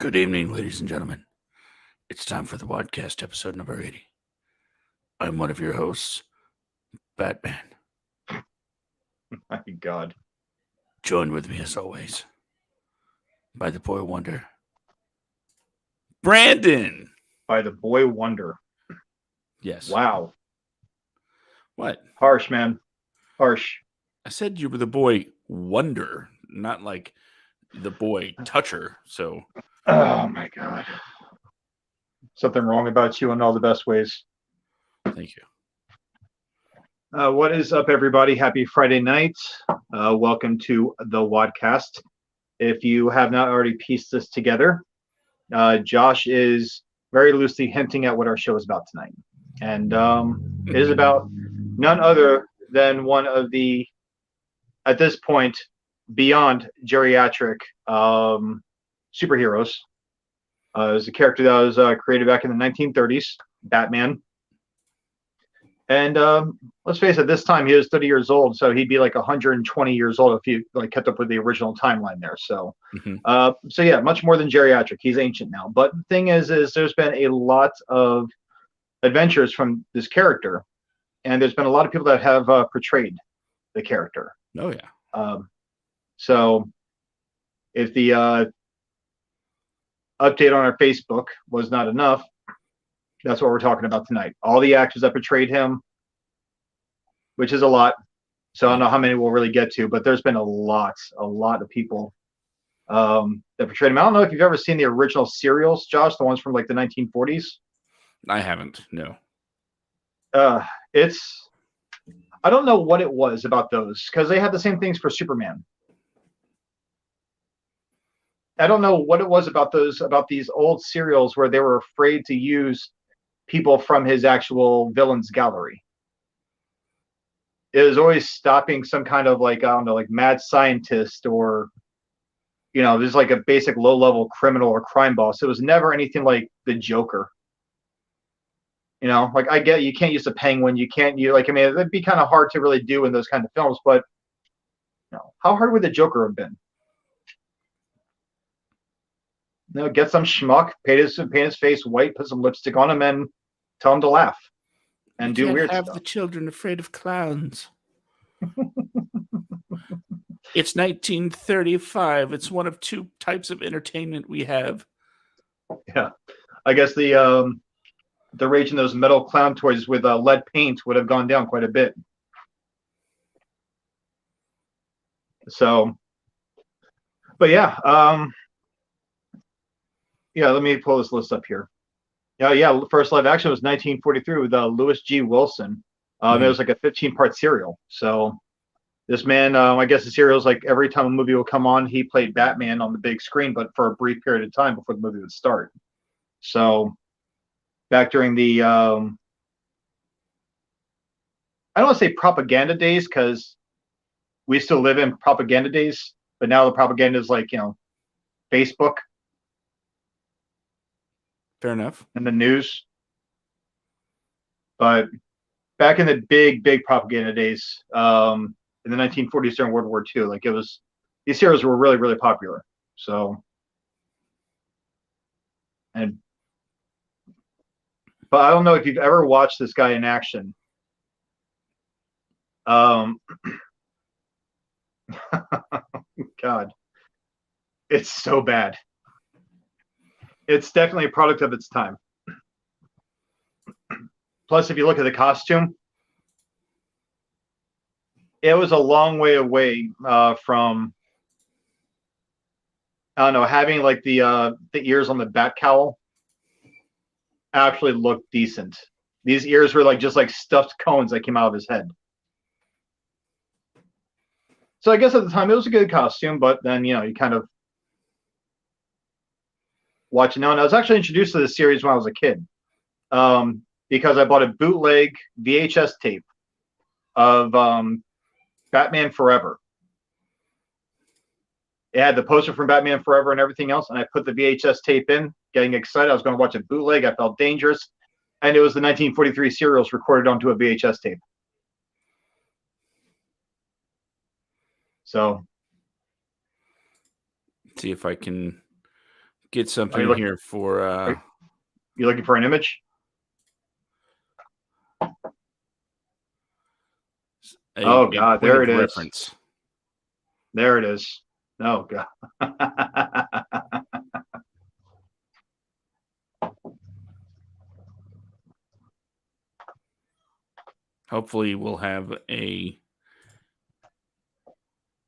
Good evening, ladies and gentlemen. It's time for the WADcast episode number 80. I'm one of your hosts, Batman. My God. Joined with me, as always, by the boy wonder, Brandon. By the boy wonder. Yes. Wow. What? Harsh, man. Harsh. I said you were the boy wonder, not like the boy toucher. So. Oh, my God. Something wrong about you in all the best ways. Thank you. What is up, everybody? Happy Friday night. Welcome to the WADcast. If you have not already pieced this together, Josh is very loosely hinting at what our show is about tonight. And it is about none other than one of the, at this point, beyond geriatric superheroes. It was a character that was created back in the 1930s, Batman. And let's face it, this time he was 30 years old, so he'd be like 120 years old if you kept up with the original timeline there. So, so yeah, much more than geriatric. He's ancient now. But the thing is there's been a lot of adventures from this character, and there's been a lot of people that have portrayed the character. Oh yeah. So, if the update on our Facebook was not enough, that's what we're talking about tonight. All the actors that portrayed him, which is a lot. So I don't know how many we'll really get to, but there's been a lot of people that portrayed him. I don't know if you've ever seen the original serials, Josh, the ones from like the 1940s. I haven't, no. I don't know what it was about those, because they had the same things for Superman. I don't know what it was about these old serials where they were afraid to use people from his actual villains gallery. It was always stopping some kind of like, I don't know, like mad scientist or, there's like a basic low-level criminal or crime boss. It was never anything like the Joker. Like I get you can't use a penguin, it'd be kind of hard to really do in those kind of films, but how hard would the Joker have been? Get some schmuck, paint his face white, put some lipstick on him, and tell him to laugh and do weird have stuff. The children afraid of clowns. It's 1935. It's one of two types of entertainment we have. Yeah, I guess the rage in those metal clown toys with lead paint would have gone down quite a bit. So, but yeah, let me pull this list up here. Yeah, first live action was 1943 with Louis G. Wilson. It was like a 15-part serial. So this man, I guess the serial is like every time a movie would come on, he played Batman on the big screen, but for a brief period of time before the movie would start. So back during the, I don't want to say propaganda days, because we still live in propaganda days, but now the propaganda is like, Facebook. Fair enough. And the news. But back in the big propaganda days, in the 1940s during World War II, these heroes were really, really popular. So, but I don't know if you've ever watched this guy in action. God, it's so bad. It's definitely a product of its time. Plus, if you look at the costume, it was a long way away from, I don't know, having like the ears on the bat cowl actually looked decent. These ears were just like stuffed cones that came out of his head. So I guess at the time it was a good costume, but then you kind of watch it now. And I was actually introduced to this series when I was a kid, because I bought a bootleg VHS tape of Batman Forever. It had the poster from Batman Forever and everything else, and I put the VHS tape in, getting excited. I was going to watch a bootleg. I felt dangerous, and it was the 1943 serials recorded onto a VHS tape. So, see if I can get something here for. You looking for an image? Oh God, there it is. Reference. There it is. Oh God. Hopefully, we'll have an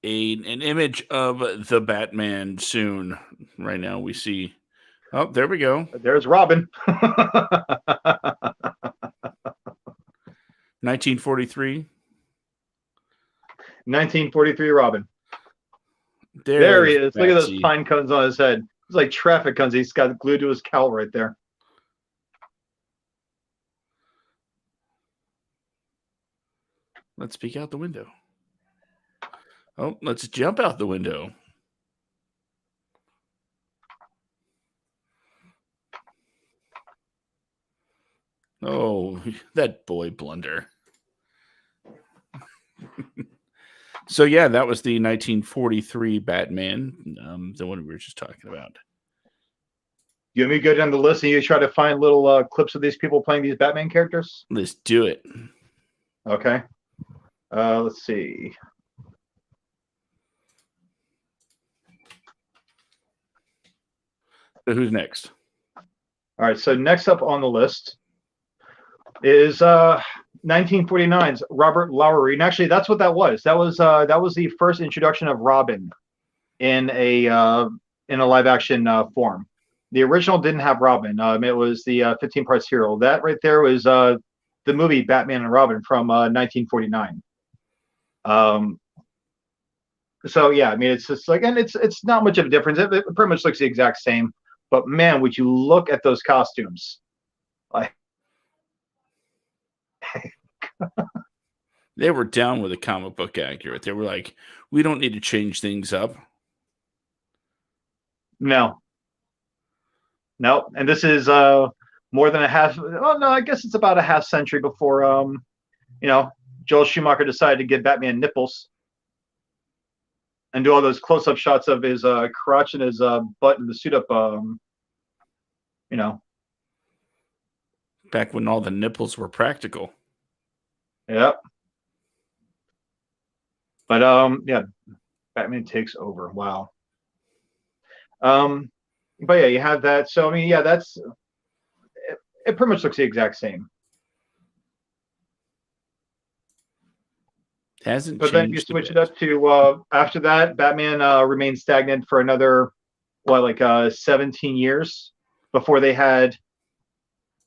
image of the Batman soon. Right now, we see. Oh, there we go. There's Robin. 1943. 1943 Robin. There he is. Look at those pine cones on his head. It's like traffic cones. He's got glued to his cowl right there. Let's peek out the window. Oh, let's jump out the window. Oh, that boy blunder. So, yeah, that was the 1943 Batman, the one we were just talking about. You want me to go down the list and you try to find little clips of these people playing these Batman characters? Let's do it. Okay. Let's see. So who's next? All right. So next up on the list is 1949's Robert Lowery, and actually that's what that was. That was the first introduction of Robin in a live action form. The original didn't have Robin. It was the 15-part serial. That right there was the movie Batman and Robin from 1949. So yeah, I mean it's just like, and it's not much of a difference. It pretty much looks the exact same. But man, would you look at those costumes? They were down with the comic book accurate. They were like, we don't need to change things up. No. And this is more than a half. Well, no, I guess it's about a half century before Joel Schumacher decided to give Batman nipples and do all those close-up shots of his crotch and his butt and the suit up. Back when all the nipples were practical. Yep. But yeah, Batman takes over. Wow. But yeah, you have that. So I mean, yeah, that's it. Pretty much looks the exact same. Hasn't but changed. But then you switch it up to after that, Batman remained stagnant for another 17 years before they had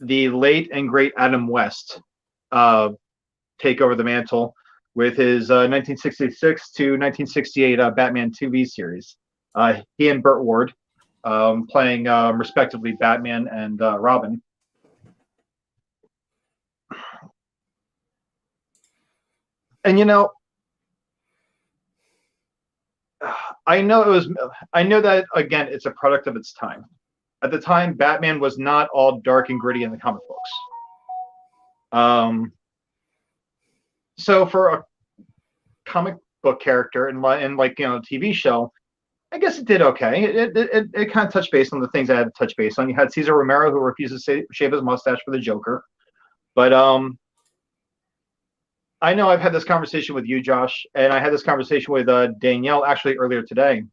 the late and great Adam West take over the mantle with his 1966 to 1968 Batman TV series. He and Burt Ward playing respectively Batman and Robin. And I know that again, it's a product of its time. At the time, Batman was not all dark and gritty in the comic books. So for a comic book character and TV show, I guess it did okay. It kind of touched base on the things I had to touch base on. You had Cesar Romero, who refuses to shave his mustache for the Joker. But I know I've had this conversation with you, Josh, and I had this conversation with Danielle actually earlier today,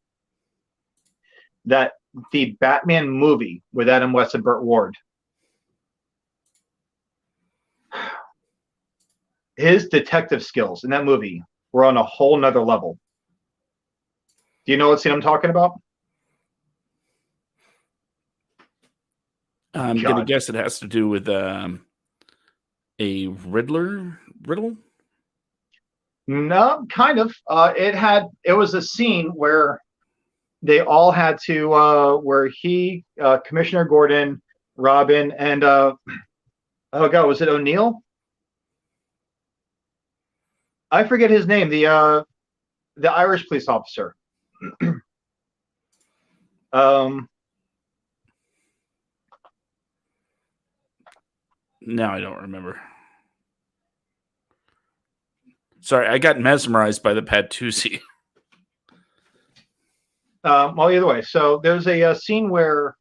that the Batman movie with Adam West and Burt Ward, his detective skills in that movie were on a whole nother level. Do you know what scene I'm talking about? I'm going to guess it has to do with a riddle? No, kind of. It was a scene where they all had to, where he, Commissioner Gordon, Robin, and oh God, was it O'Neill? I forget his name. The Irish police officer. Now I don't remember. Sorry, I got mesmerized by the Patoosie. Well, either way. So there's a scene where.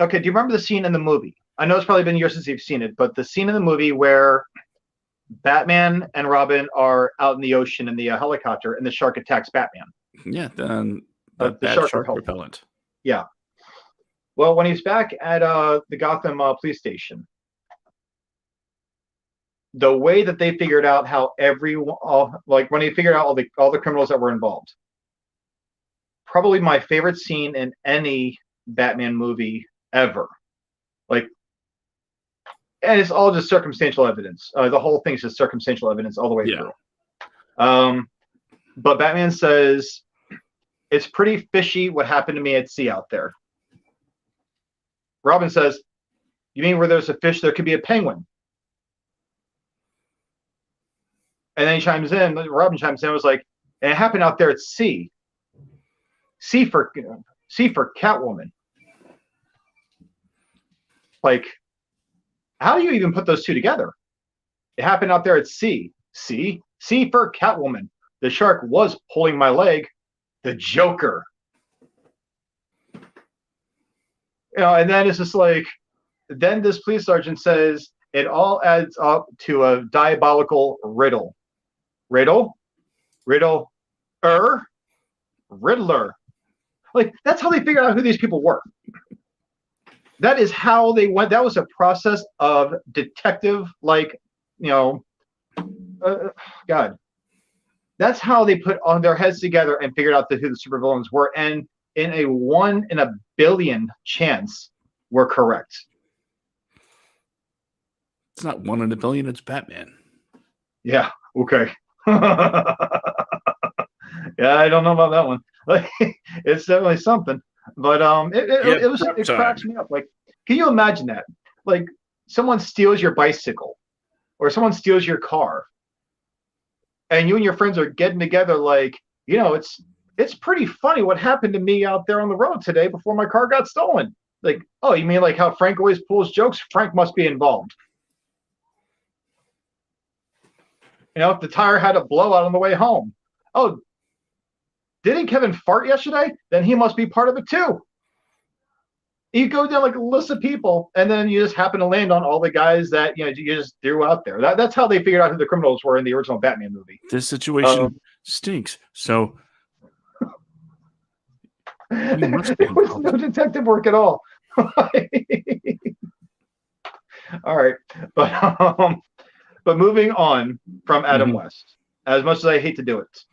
Okay, do you remember the scene in the movie? I know it's probably been years since you've seen it, but the scene in the movie where Batman and Robin are out in the ocean in the helicopter, and the shark attacks Batman. Yeah, The bad shark shark repellent. repellent. Yeah. Well, when he's back at the Gotham police station, the way that they figured out how like when he figured out all the criminals that were involved, probably my favorite scene in any Batman movie ever. Like, and it's all just circumstantial evidence. The whole thing's just circumstantial evidence all the way through. But Batman says, "It's pretty fishy what happened to me at sea out there." Robin says, "You mean where there's a fish, there could be a penguin?" And then Robin chimes in, was like, "And it happened out there at sea. C for Catwoman." Like, how do you even put those two together? It happened out there at sea. C for Catwoman. The shark was pulling my leg. The Joker. And then it's just like, then this police sergeant says it all adds up to a diabolical riddle. Riddler. Like, that's how they figured out who these people were. That is how they went. That was a process of detective, God. That's how they put on their heads together and figured out who the supervillains were. And in a 1 in a billion chance, we're correct. It's not 1 in a billion. It's Batman. Yeah. Okay. Yeah, I don't know about that one. It's definitely something. But it cracks me up. Like, can you imagine that? Like, someone steals your bicycle, or someone steals your car, and you and your friends are getting together. Like, it's pretty funny what happened to me out there on the road today before my car got stolen. Like, oh, you mean like how Frank always pulls jokes? Frank must be involved. If the tire had a blowout on the way home. Oh, didn't Kevin fart yesterday? Then he must be part of it too. You go down like a list of people, and then you just happen to land on all the guys that you just threw out there. That's how they figured out who the criminals were in the original Batman movie. This situation stinks. So it was no detective work at all. All right, but moving on from Adam West, as much as I hate to do it,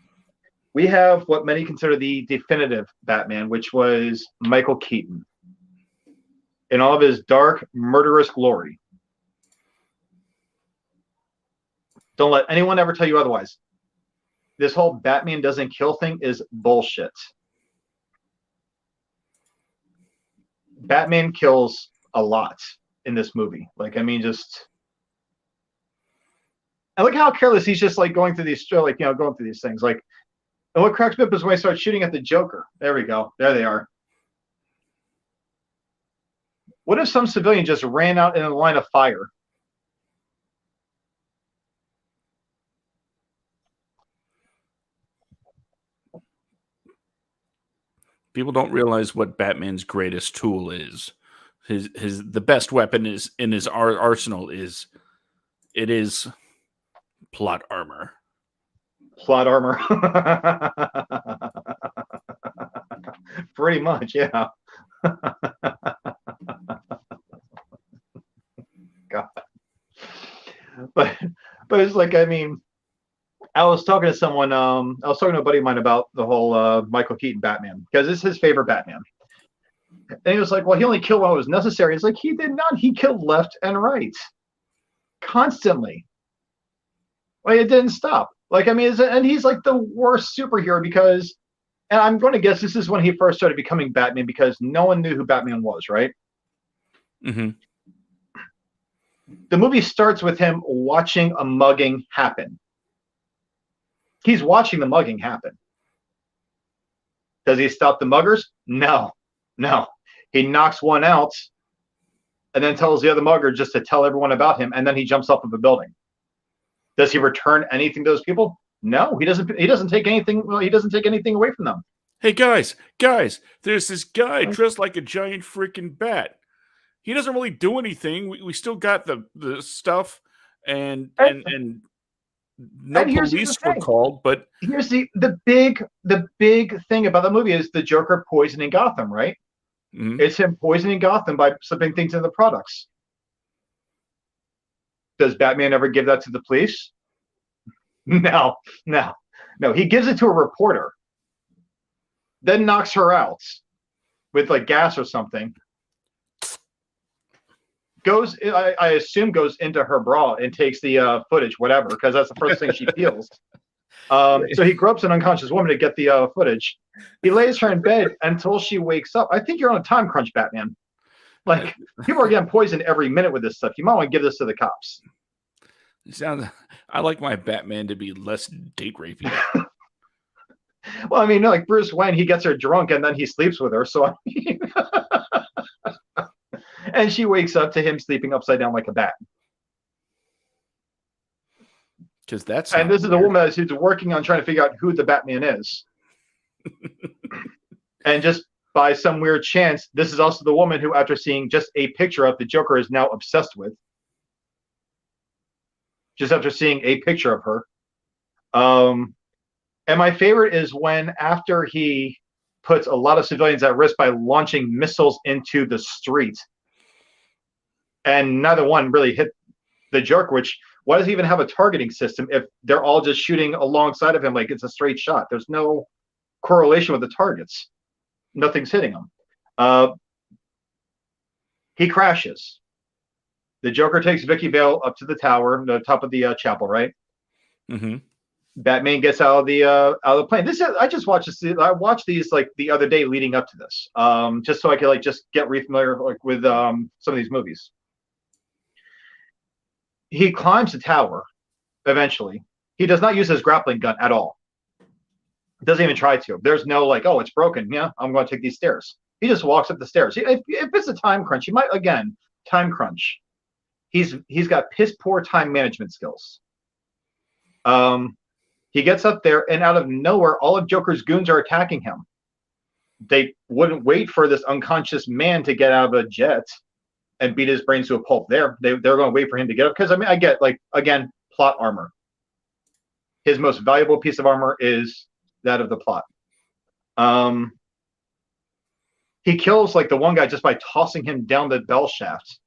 we have what many consider the definitive Batman, which was Michael Keaton in all of his dark, murderous glory. Don't let anyone ever tell you otherwise. This whole Batman doesn't kill thing is bullshit. Batman kills a lot in this movie. I look how careless he's just like going through these things. Like, and what cracks me up is when I start shooting at the Joker. There we go. There they are. What if some civilian just ran out in a line of fire? People don't realize what Batman's greatest tool is. The best weapon is in his arsenal is plot armor. Plot armor. Pretty much, yeah. God. But it's like, I mean, I was talking to someone, I was talking to a buddy of mine about the whole Michael Keaton Batman, because it's his favorite Batman. And he was like, well, he only killed when it was necessary. It's like, he did not. He killed left and right. Constantly. Like, it didn't stop. Like, I mean, and he's like the worst superhero because, and I'm going to guess this is when he first started becoming Batman, because no one knew who Batman was, right? Mm-hmm. The movie starts with him watching a mugging happen. He's watching the mugging happen. Does he stop the muggers? No. He knocks one out and then tells the other mugger just to tell everyone about him, and then he jumps off of a building. Does he return anything to those people? No, he doesn't. He doesn't take anything. Well, he doesn't take anything away from them. Hey guys, there's this guy dressed like a giant freaking bat. He doesn't really do anything. We still got the stuff, and And, and and no and here's the police were thing. called, but Here's the big thing about the movie is the Joker poisoning Gotham, right? mhm. It's him poisoning Gotham by slipping things in the products. Does Batman ever give that to the police? No, no, no. He gives it to a reporter, then knocks her out with like gas or something. I assume goes into her bra and takes the footage, whatever, because that's the first thing she feels. So he gropes an unconscious woman to get the footage. He lays her in bed until she wakes up. I think you're on a time crunch, Batman. Like, people are getting poisoned every minute with this stuff. You might want to give this to the cops. I like my Batman to be less date rapey. Well, I mean, like Bruce Wayne, he gets her drunk and then he sleeps with her. So, I mean, and she wakes up to him sleeping upside down like a bat. Because that's And not this is a weird. woman who's working on trying to figure out who the Batman is. And just by some weird chance, this is also the woman who, after seeing just a picture of the Joker, is now obsessed with. Just after seeing a picture of her. And my favorite is when, after he puts a lot of civilians at risk by launching missiles into the street, and neither one really hit the Joker, which, why does he even have a targeting system if they're all just shooting alongside of him like it's a straight shot? There's no correlation with the targets. Nothing's hitting him. He crashes. The Joker takes Vicky Vale up to the tower, the top of the chapel, right? Mm-hmm. Batman gets out of the plane. I just watched this. I watched these like the other day leading up to this, just so I could like just get refamiliar like with some of these movies. He climbs the tower eventually. He does not use his grappling gun at all. Doesn't even try to. There's no like, oh, it's broken. Yeah, I'm going to take these stairs. He just walks up the stairs. If it's a time crunch, he might, again, time crunch. He's got piss poor time management skills. He gets up there, and out of nowhere, all of Joker's goons are attacking him. They wouldn't wait for this unconscious man to get out of a jet and beat his brains to a pulp there. They're going to wait for him to get up. Because, I mean, I get, like, again, plot armor. His most valuable piece of armor is that of the plot. He kills, like, the one guy just by tossing him down the bell shaft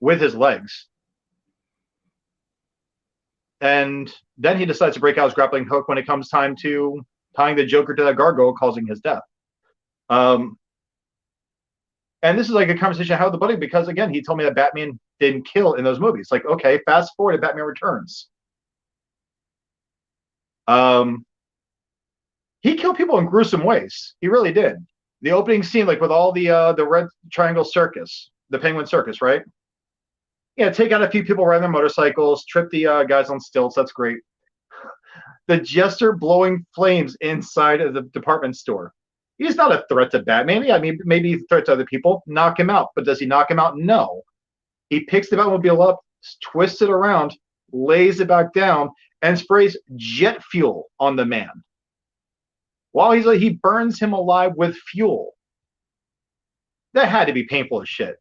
with his legs. And then he decides to break out his grappling hook when it comes time to tying the Joker to that gargoyle, causing his death. And this is like a conversation I had with the buddy because, again, he told me that Batman didn't kill in those movies. Like, okay, fast forward to Batman Returns. He killed people in gruesome ways. He really did. The opening scene, like with all the Red Triangle Circus, the Penguin Circus, right? Yeah, take out a few people riding their motorcycles, trip the guys on stilts. That's great. The Jester blowing flames inside of the department store. He's not a threat to Batman. Yeah, I mean, maybe he's a threat to other people. Knock him out. But does he knock him out? No. He picks the Batmobile up, twists it around, lays it back down, and sprays jet fuel on the man. While he's like, he burns him alive with fuel. That had to be painful as shit.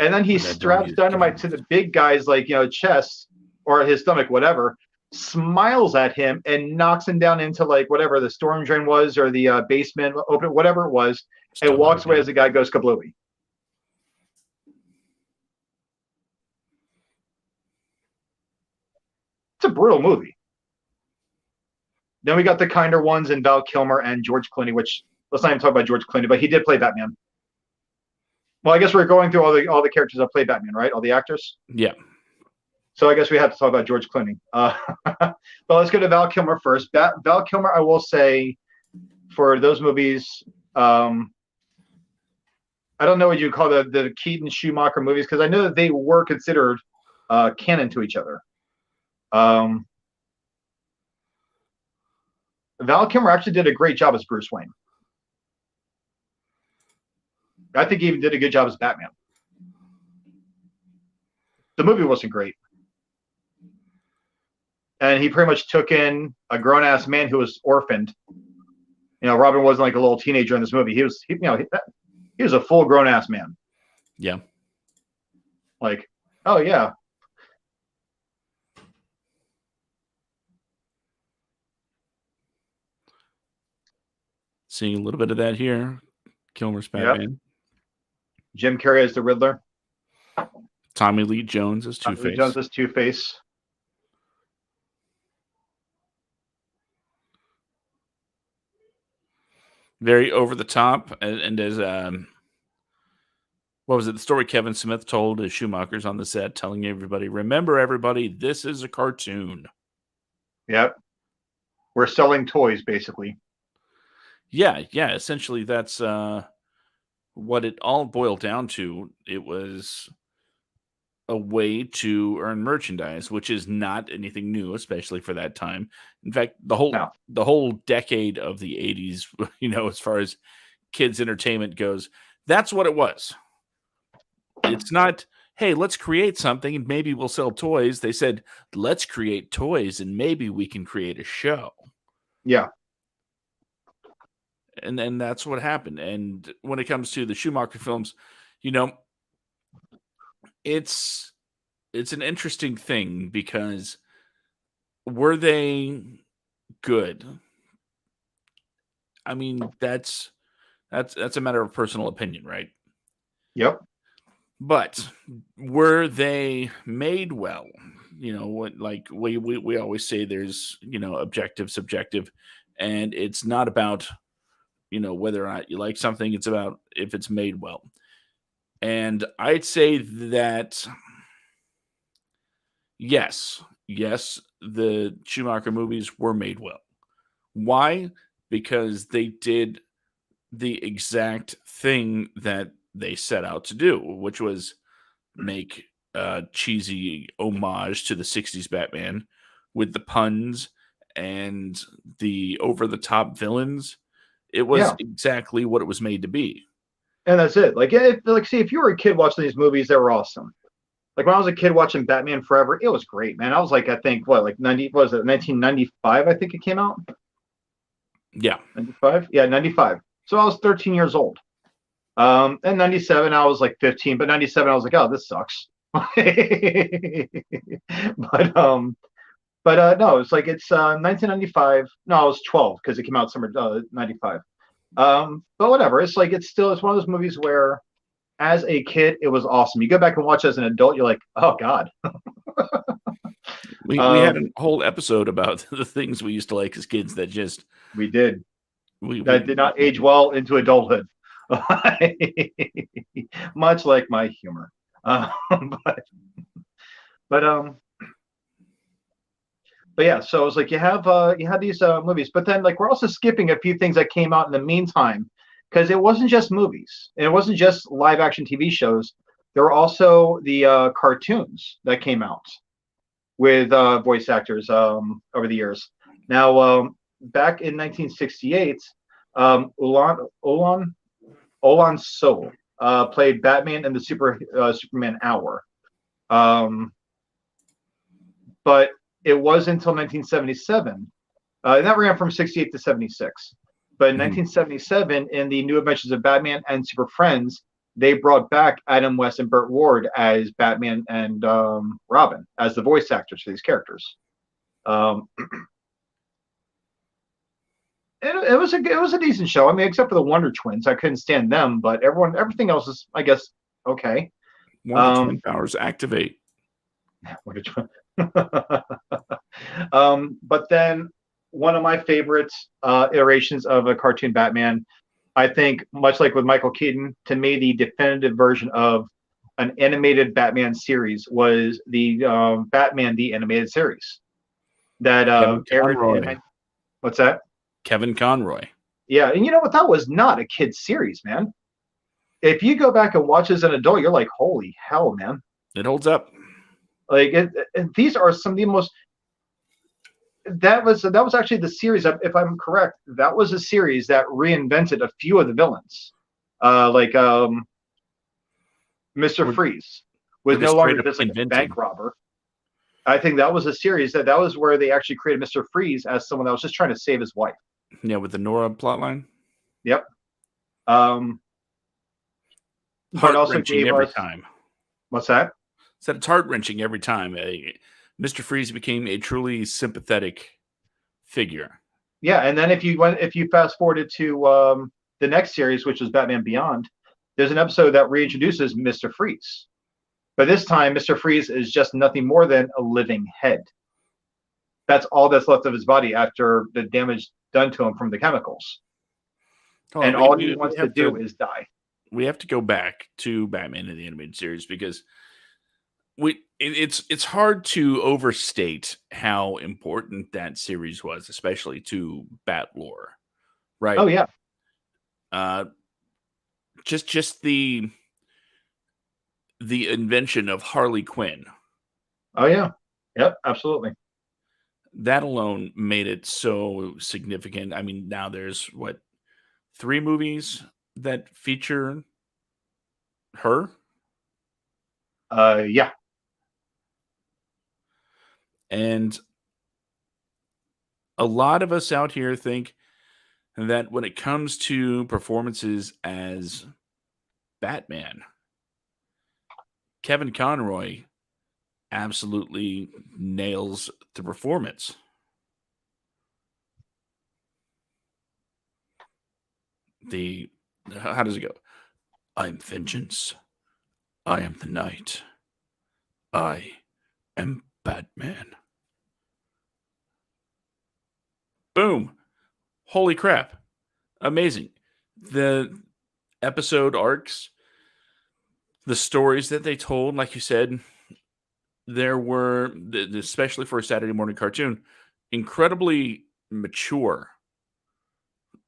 And then he straps dynamite to the big guy's, like, chest or his stomach, whatever, smiles at him and knocks him down into, like, whatever the storm drain was or the basement, open, whatever it was, and walks away as the guy goes kablooey. It's a brutal movie. Then we got the kinder ones in Val Kilmer and George Clooney, which, let's not even talk about George Clooney, but he did play Batman. Well, I guess we're going through all the characters that play Batman, right? All the actors? Yeah. So I guess we have to talk about George Clooney. But let's go to Val Kilmer first. Val Kilmer, I will say, for those movies, I don't know what you call the Keaton Schumacher movies, because I know that they were considered canon to each other. Val Kilmer actually did a great job as Bruce Wayne. I think he even did a good job as Batman. The movie wasn't great. and he pretty much took in a grown ass man who was orphaned. Robin wasn't like a little teenager in this movie. He was a full grown ass man. Yeah. Like, oh yeah. Seeing a little bit of that here. Kilmer's Batman. Yep. Jim Carrey as the Riddler. Tommy Lee Jones as Two-Face. Tommy Lee Jones as Two-Face. Very over the top, and as what was it? The story Kevin Smith told his Schumacher's on the set, telling everybody, "Remember, everybody, this is a cartoon." Yep, we're selling toys, basically. Yeah. Essentially, that's what it all boiled down to. It was a way to earn merchandise, which is not anything new, especially for that time. In fact, the whole decade of the 80s, as far as kids entertainment goes, that's what it was. It's not, hey, let's create something and maybe we'll sell toys. They said, let's create toys and maybe we can create a show. Yeah. And then that's what happened. And when it comes to the Schumacher films, it's an interesting thing because were they good? I mean, that's a matter of personal opinion, right? Yep. But were they made well? What, like we always say, there's objective, subjective, and it's not about whether or not you like something. It's about if it's made well. And I'd say that yes, the Schumacher movies were made well. Why? Because they did the exact thing that they set out to do, which was make a cheesy homage to the 60s Batman with the puns and the over-the-top villains. It was exactly what it was made to be. And that's it. If you were a kid watching these movies, they were awesome. Like when I was a kid watching Batman Forever, it was great, man. I was like, I think, 1995, I think it came out? Yeah. 95? Yeah, 95. So I was 13 years old. And 97, I was like 15, but 97, I was like, oh, this sucks. But no, it's like, it's 1995. No, I was 12 because it came out summer 95. But whatever. It's like, it's one of those movies where as a kid, it was awesome. You go back and watch as an adult, you're like, oh God. We had a whole episode about the things we used to like as kids that just we did. That did not age well into adulthood. Much like my humor. But yeah, so it's like you have these movies, but then like we're also skipping a few things that came out in the meantime, because it wasn't just movies and it wasn't just live action TV shows. There were also the cartoons that came out with voice actors over the years. Now, back in 1968, Olan Soul played Batman in the Superman Hour. But it was until 1977, and that ran from 68 to 76. But in 1977, in the New Adventures of Batman and Super Friends, they brought back Adam West and Burt Ward as Batman and Robin as the voice actors for these characters. It was a decent show. I mean, except for the Wonder Twins, I couldn't stand them, but everything else is, I guess, okay. Wonder Twin powers activate. Wonder Twin. But then one of my favorite iterations of a cartoon Batman, I think, much like with Michael Keaton, to me the definitive version of an animated Batman series was the Batman the Animated Series that aired. What's that? Kevin Conroy. Yeah, and you know what? That was not a kid's series, man. If you go back and watch as an adult, you're like, holy hell, man. It holds up. Like these are some of the most. That was actually the series. If I'm correct, that was a series that reinvented a few of the villains, like Mr. Freeze was no longer just like a bank robber. I think that was a series that was where they actually created Mr. Freeze as someone that was just trying to save his wife. Yeah, with the Nora plotline. Yep. But Heart also wrenching gave every us time. what's that? Said it's heart wrenching every time. Mr. Freeze became a truly sympathetic figure. Yeah, and then if you fast forwarded to the next series, which is Batman Beyond, there's an episode that reintroduces Mr. Freeze. But this time, Mr. Freeze is just nothing more than a living head. That's all that's left of his body after the damage done to him from the chemicals. Hold And on, all he wants to do is die. We have to go back to Batman in the animated series because it's hard to overstate how important that series was, especially to Bat lore, right? Oh yeah. Just the invention of Harley Quinn. Oh yeah. Yep, absolutely. That alone made it so significant. I mean, now there's what, 3 movies that feature her? Yeah. And a lot of us out here think that when it comes to performances as Batman, Kevin Conroy absolutely nails the performance. How does it go? I'm vengeance. I am the night. I am Batman. Boom. Holy crap. Amazing. The episode arcs, the stories that they told, like you said, there were, especially for a Saturday morning cartoon, incredibly mature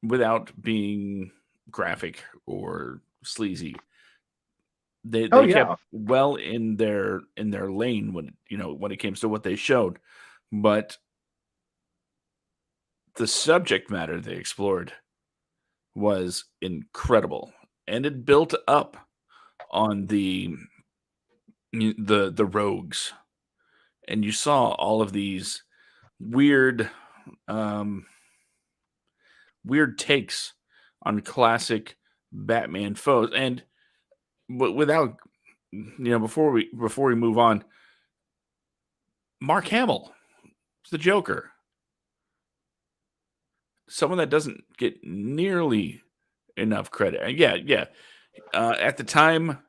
without being graphic or sleazy. They Oh kept yeah. well in their lane when it came to what they showed, but the subject matter they explored was incredible, and it built up on the rogues, and you saw all of these weird um, weird takes on classic Batman foes, and without before we move on, Mark Hamill, the Joker, someone that doesn't get nearly enough credit. Yeah. At the time,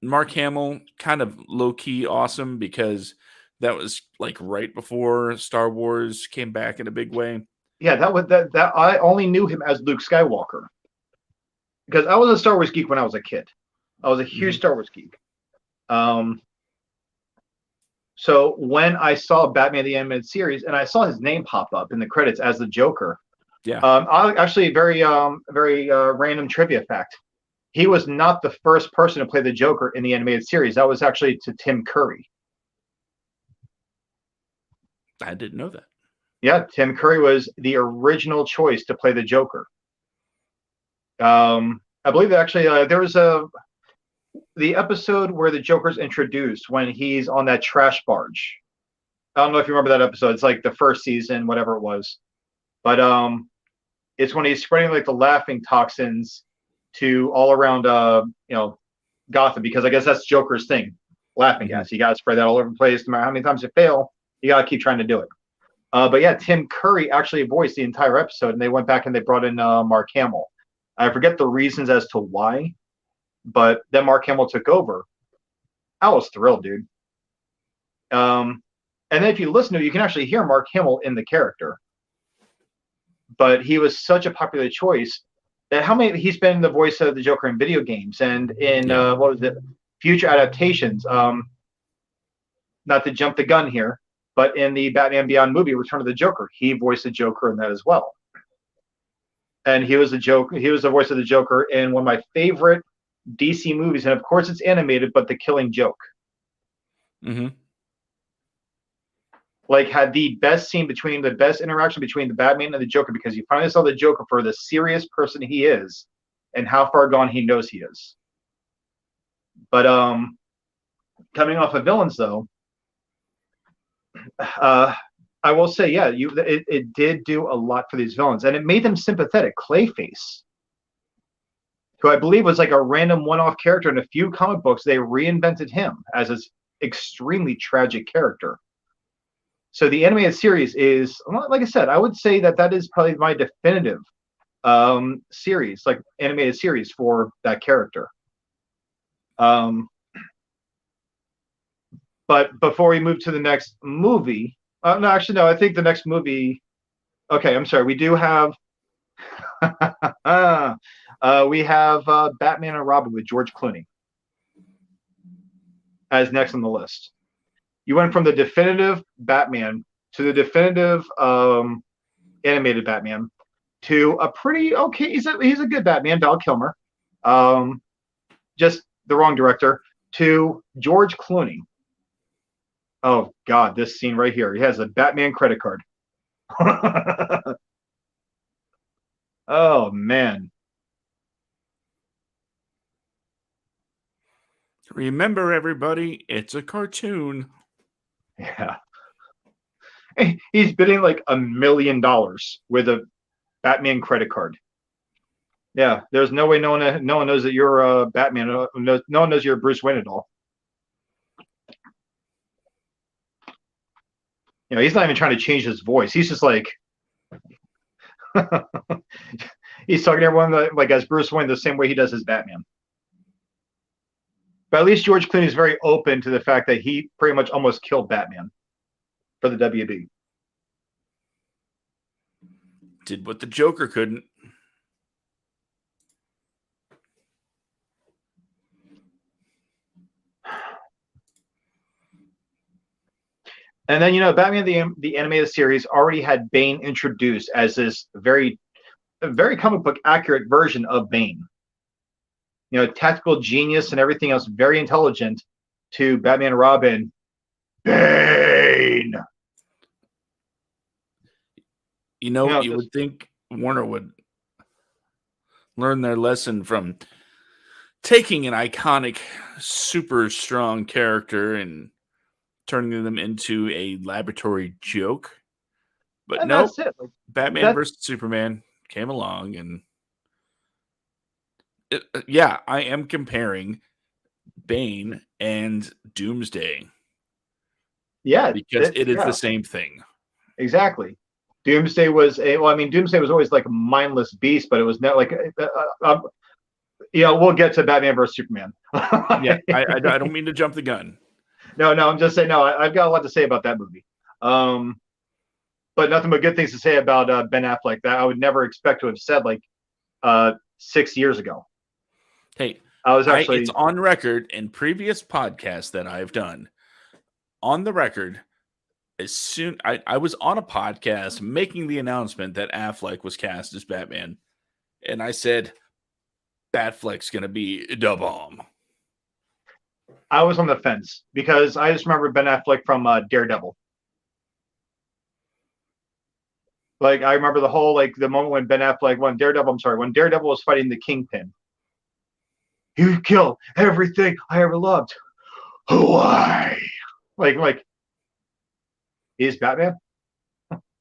Mark Hamill kind of low key awesome because that was like right before Star Wars came back in a big way. Yeah, that I only knew him as Luke Skywalker. Because I was a Star Wars geek when I was a kid. I was a huge Star Wars geek. So when I saw Batman the Animated Series and I saw his name pop up in the credits as the Joker, Yeah. I actually very random trivia fact. He was not the first person to play the Joker in the animated series. That was actually to Tim Curry. I didn't know that. Yeah, Tim Curry was the original choice to play the Joker. I believe that actually there was the episode where the Joker's introduced when he's on that trash barge. I don't know if you remember that episode. It's like the first season, whatever it was. But it's when he's spreading like the laughing toxins to all around Gotham, because I guess that's Joker's thing. Laughing gas. You gotta spread that all over the place. No matter how many times you fail, you gotta keep trying to do it. But yeah, Tim Curry actually voiced the entire episode, and they went back and they brought in Mark Hamill. I forget the reasons as to why, but then Mark Hamill took over. I was thrilled, dude. And then if you listen to it, you can actually hear Mark Hamill in the character. But he was such a popular choice that he's been the voice of the Joker in video games and in what was it, future adaptations. Not to jump the gun here, but in the Batman Beyond movie, Return of the Joker, he voiced the Joker in that as well. And he was the voice of the Joker in one of my favorite DC movies, and of course it's animated, but The Killing Joke. Like had the best interaction between the Batman and the Joker, because you finally saw the Joker for the serious person he is and how far gone he knows he is. But coming off of villains though, I will say, yeah, it did do a lot for these villains, and it made them sympathetic. Clayface, who I believe was like a random one-off character in a few comic books, they reinvented him as this extremely tragic character. So the animated series is, like I said, I would say that is probably my definitive series, like animated series for that character. But before we move to the next movie, no, actually, no, I think the next movie. Okay, I'm sorry. We do have. We have Batman and Robin with George Clooney as next on the list. You went from the definitive Batman to the definitive animated Batman to a pretty okay. He's a good Batman, Val Kilmer. Just the wrong director. To George Clooney. Oh God, this scene right here. He has a Batman credit card. Oh man. Remember, everybody, it's a cartoon. Yeah. He's bidding like $1 million with a Batman credit card. Yeah, there's no way no one knows that you're a Batman. No one knows you're Bruce Wayne at all. You know, he's not even trying to change his voice. He's just like he's talking to everyone like as Bruce Wayne the same way he does as Batman. But at least George Clooney is very open to the fact that he pretty much almost killed Batman for the WB. Did what the Joker couldn't. And then, Batman the animated series already had Bane introduced as this very comic book accurate version of Bane. Tactical genius and everything else, very intelligent. To Batman and Robin, Bane. You would think Warner would learn their lesson from taking an iconic, super strong character and turning them into a laboratory joke. But and no, that's it. Batman versus Superman came along, and yeah, I am comparing Bane and Doomsday. Yeah, because it is the same thing. Exactly. Doomsday was Doomsday was always like a mindless beast, but it was not like we'll get to Batman versus Superman. Yeah, I don't mean to jump the gun. No, I'm just saying. No, I've got a lot to say about that movie. But nothing but good things to say about Ben Affleck that I would never expect to have said like 6 years ago. Hey, it's on record in previous podcasts that I've done. On the record, as soon I was on a podcast making the announcement that Affleck was cast as Batman, and I said, Batfleck's going to be the bomb. I was on the fence because I just remember Ben Affleck from Daredevil. Like I remember the whole the moment when when Daredevil was fighting the Kingpin. You killed everything I ever loved. Why? Like he's Batman?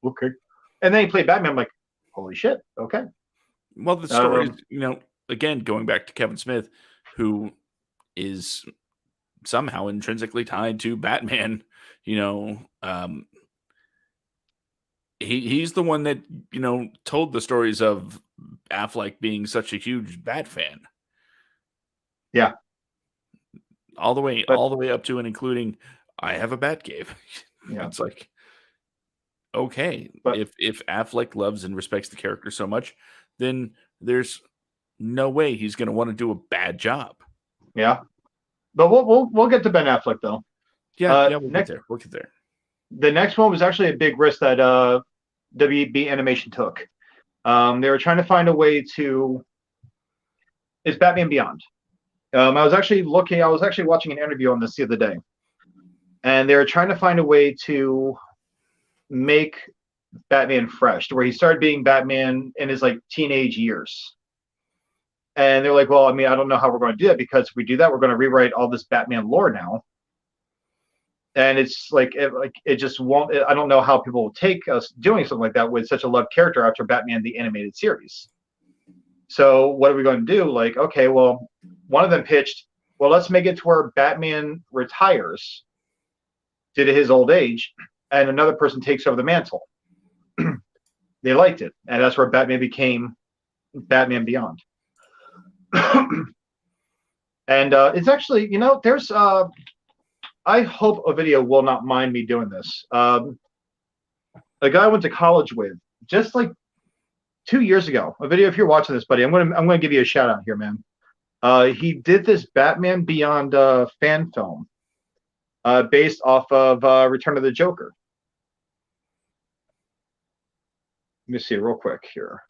Okay. And then he played Batman. I'm like, holy shit. Okay. Well, the story is, again, going back to Kevin Smith, who is somehow intrinsically tied to Batman, he's the one that, told the stories of Affleck being such a huge Bat fan. Yeah. All the way up to and including I have a Bat cave. Yeah. It's like, okay, but if Affleck loves and respects the character so much, then there's no way he's going to want to do a bad job. Yeah. But we'll get to Ben Affleck though. Yeah, we'll get there. We'll get there. The next one was actually a big risk that WB Animation took. They were trying to find a way to. It's Batman Beyond. I was actually watching an interview on this the other day, and they were trying to find a way to make Batman fresh, to where he started being Batman in his teenage years. And they're like, well, I don't know how we're going to do that, because if we do that, we're going to rewrite all this Batman lore now. and it's like it just won't. I don't know how people will take us doing something like that with such a loved character after Batman the animated series. So what are we going to do? Like, okay, well, one of them pitched, well, let's make it to where Batman retires due to his old age, and another person takes over the mantle. They liked it, and that's where Batman became Batman Beyond. And it's actually, there's I hope a video will not mind me doing this. A guy I went to college with just like 2 years ago. A video. If you're watching this, buddy, I'm gonna give you a shout out here, man. He did this Batman Beyond fan film based off of Return of the Joker. Let me see real quick here.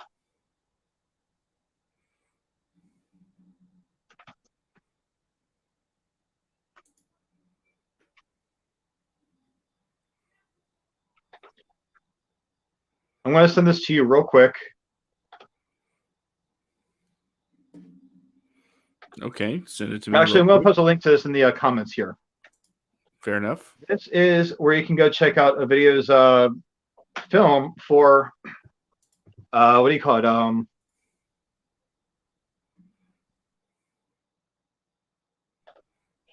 I'm going to send this to you real quick. Okay, send it to me. Actually, I'm going to post a link to this in the comments here. Fair enough. This is where you can go check out a video's film for what do you call it?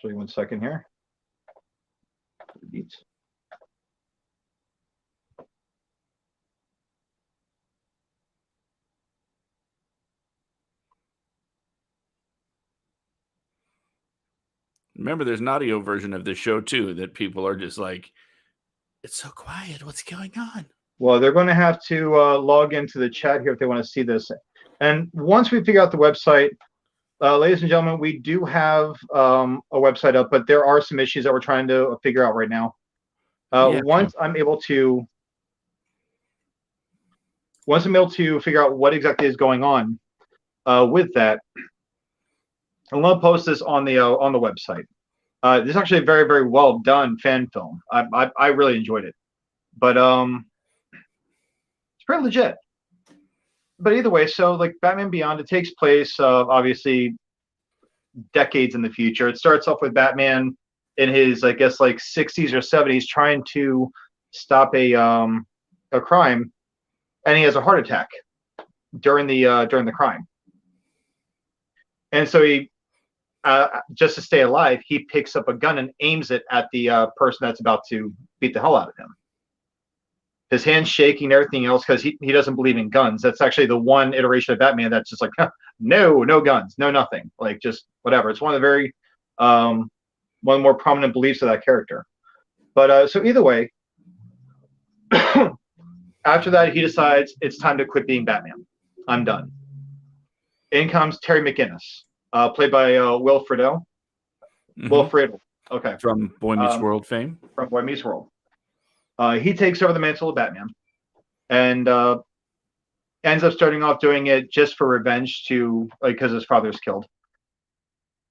Show you 1 second here. Remember, there's an audio version of this show too that people are just like, it's so quiet. What's going on? Well, they're going to have to log into the chat here if they want to see this. And once we figure out the website, ladies and gentlemen, we do have a website up, but there are some issues that we're trying to figure out right now. Once I'm able to figure out what exactly is going on with that, I'm going to post this on the website. This is actually a very, very well done fan film. I really enjoyed it, but it's pretty legit. But either way, so like Batman Beyond, it takes place obviously decades in the future. It starts off with Batman in his, I guess, like 60s or 70s, trying to stop a crime, and he has a heart attack during the crime. And so he, just to stay alive, he picks up a gun and aims it at the person that's about to beat the hell out of him. His hand's shaking and everything else because he doesn't believe in guns. That's actually the one iteration of Batman that's just like, no guns, no nothing, like just whatever. It's one of the very one of the more prominent beliefs of that character. But so either way, after that, he decides it's time to quit being Batman. I'm done. In comes Terry McGinnis, played by Will Friedle. Mm-hmm. Will Friedle. Okay. From Boy Meets World fame. From Boy Meets World. He takes over the mantle of Batman and ends up starting off doing it just for revenge because his father's killed.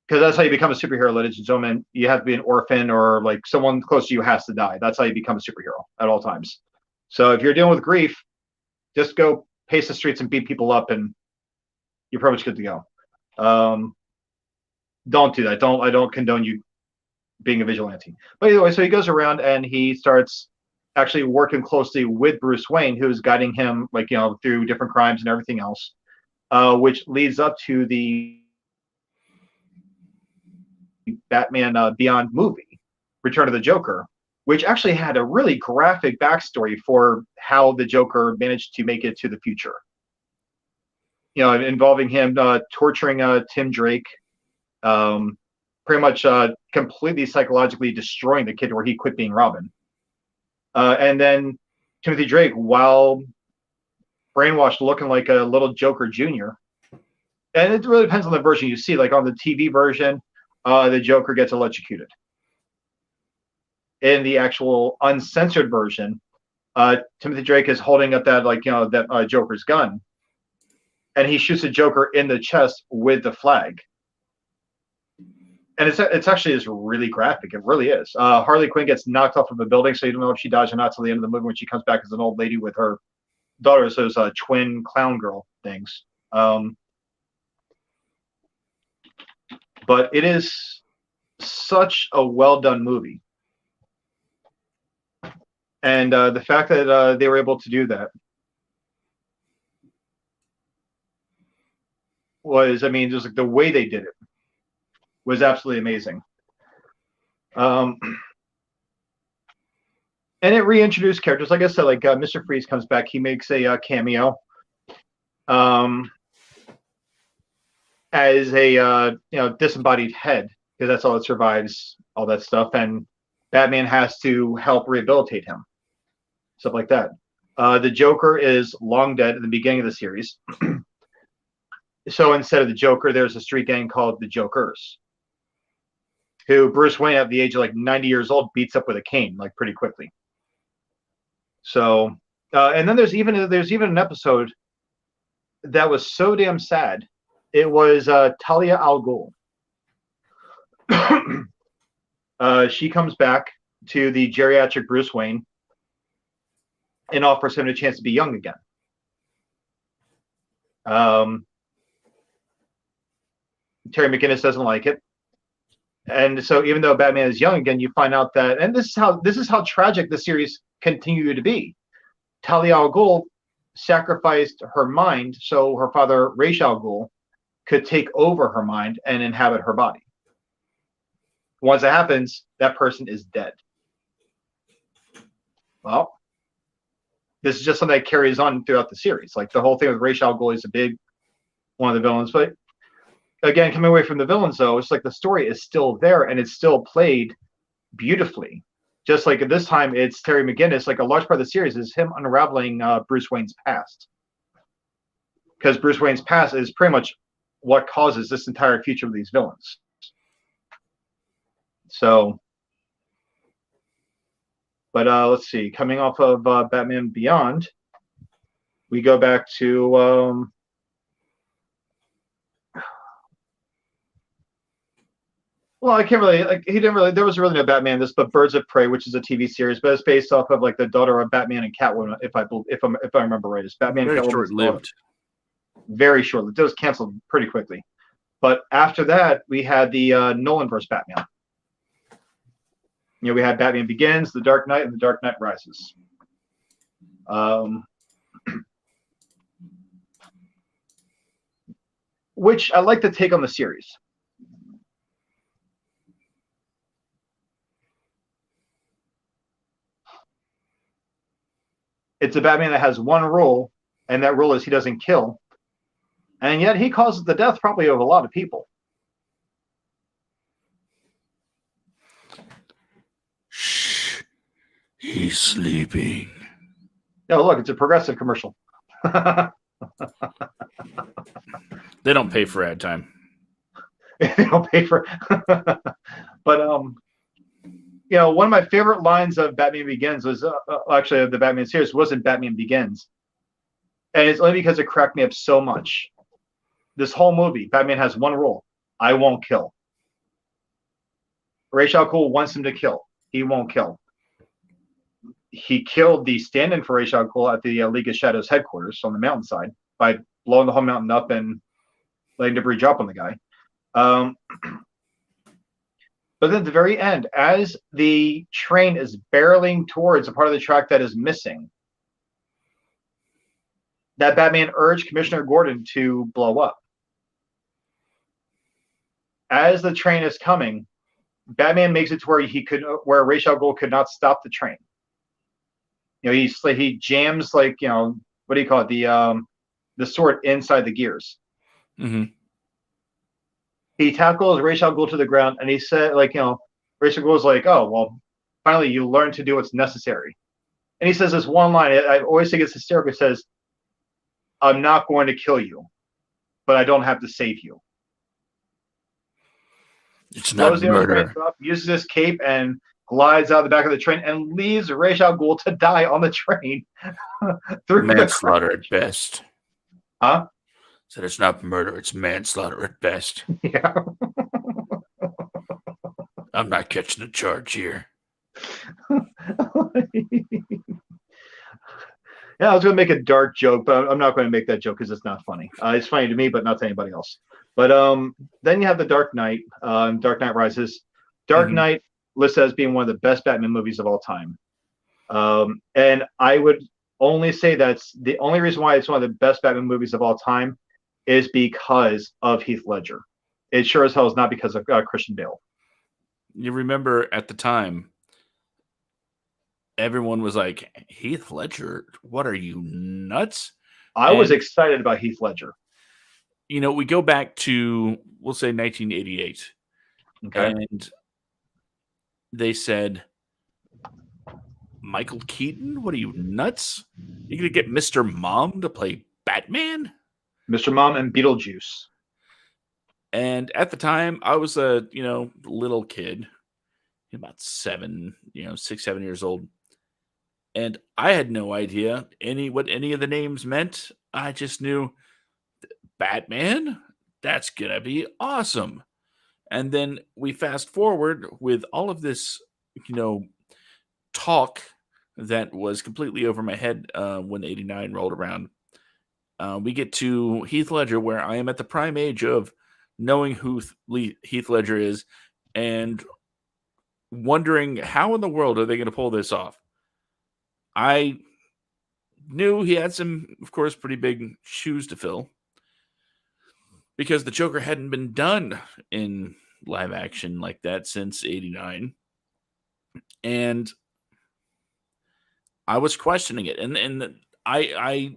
Because that's how you become a superhero, ladies and gentlemen. You have to be an orphan or like someone close to you has to die. That's how you become a superhero at all times. So if you're dealing with grief, just go pace the streets and beat people up and you're pretty much good to go. Don't do that. I don't condone you being a vigilante. But anyway, so he goes around and he starts actually working closely with Bruce Wayne, who's guiding him, through different crimes and everything else, which leads up to the Batman Beyond movie, Return of the Joker, which actually had a really graphic backstory for how the Joker managed to make it to the future. Involving him torturing Tim Drake, pretty much completely psychologically destroying the kid where he quit being Robin. And then Timothy Drake, while brainwashed, looking like a little Joker Jr. And it really depends on the version you see. Like on the TV version, the Joker gets electrocuted. In the actual uncensored version, Timothy Drake is holding up that Joker's gun, and he shoots the Joker in the chest with the flag. And it's actually is really graphic. It really is. Harley Quinn gets knocked off of a building, so you don't know if she dies or not till the end of the movie when she comes back as an old lady with her daughters, those twin clown girl things. But it is such a well done movie. And the fact that they were able to do that was, I mean, just like the way they did it was absolutely amazing. And it reintroduced characters. Like I said, like Mr. Freeze comes back. He makes a cameo as a disembodied head, because that's all that survives all that stuff. And Batman has to help rehabilitate him, stuff like that. The Joker is long dead at the beginning of the series. So instead of the Joker, there's a street gang called the Jokers, who Bruce Wayne at the age of like 90 years old beats up with a cane like pretty quickly. So, and then there's even an episode that was so damn sad. It was Talia al Ghul. She comes back to the geriatric Bruce Wayne and offers him a chance to be young again. Terry McGinnis doesn't like it, and so even though Batman is young again, you find out that, and this is how tragic the series continued to be. Talia al Ghul sacrificed her mind so her father Ra's al Ghul could take over her mind and inhabit her body. Once that happens, that person is dead. Well, this is just something that carries on throughout the series. Like the whole thing with Ra's al Ghul is a big one of the villains, but again, coming away from the villains, though, it's like the story is still there and it's still played beautifully. Just like at this time, it's Terry McGinnis. Like a large part of the series is him unraveling Bruce Wayne's past, because Bruce Wayne's past is pretty much what causes this entire future of these villains. So, but let's see. Coming off of Batman Beyond, we go back to. Well, I can't really, like, he didn't really, there was really no Batman in this, but Birds of Prey, which is a TV series, but it's based off of like the daughter of Batman and Catwoman, if I remember right. It's Batman and Very Catwoman. short-lived. Very short-lived. It was canceled pretty quickly. But after that, we had the Nolanverse Batman. We had Batman Begins, The Dark Knight, and The Dark Knight Rises. Which I like to take on the series. It's a Batman that has one rule, and that rule is he doesn't kill. And yet he causes the death probably of a lot of people. Shh. He's sleeping. No, look, it's a Progressive commercial. They don't pay for ad time. They don't pay for but one of my favorite lines of Batman Begins was actually of the Batman series wasn't Batman Begins. And it's only because it cracked me up so much. This whole movie, Batman has one rule: I won't kill. Ra's al Ghul wants him to kill. He won't kill. He killed the stand-in for Ra's al Ghul at the League of Shadows headquarters on the mountainside by blowing the whole mountain up and letting debris drop on the guy. But then at the very end, as the train is barreling towards a part of the track that is missing, that Batman urged Commissioner Gordon to blow up. As the train is coming, Batman makes it to where Ra's al Ghul could not stop the train. He jams what do you call it? The sword inside the gears. Mm-hmm. He tackles Ra's al Ghul to the ground, and he said, Ra's al Ghul is like, oh, well, finally you learn to do what's necessary. And he says this one line, I always think it's hysterical. He says, I'm not going to kill you, but I don't have to save you. It's not murder. Uses his cape and glides out the back of the train and leaves Ra's al Ghul to die on the train. Through manslaughter at best. Huh? Said it's not murder, it's manslaughter at best. Yeah. I'm not catching a charge here. Yeah, I was going to make a dark joke, but I'm not going to make that joke because it's not funny. It's funny to me, but not to anybody else. But then you have The Dark Knight, Dark Knight Rises. Dark Knight listed as being one of the best Batman movies of all time. And I would only say that's the only reason why it's one of the best Batman movies of all time is because of Heath Ledger. It sure as hell is not because of Christian Bale. You remember at the time, everyone was like, Heath Ledger, what are you, nuts? I was And, excited about Heath Ledger. we go back to, we'll say 1988, Okay. and they said, Michael Keaton, what are you, nuts? You gonna get Mr. Mom to play Batman? Mr. Mom and Beetlejuice. And at the time, I was a, little kid, about 6, 7 years old. And I had no idea what any of the names meant. I just knew Batman. That's gonna be awesome. And then we fast forward with all of this, you know, talk that was completely over my head when '89 rolled around. We get to Heath Ledger, where I am at the prime age of knowing who Heath Ledger is, and wondering how in the world are they going to pull this off. I knew he had some, of course, pretty big shoes to fill because the Joker hadn't been done in live action like that since '89, and I was questioning it. And I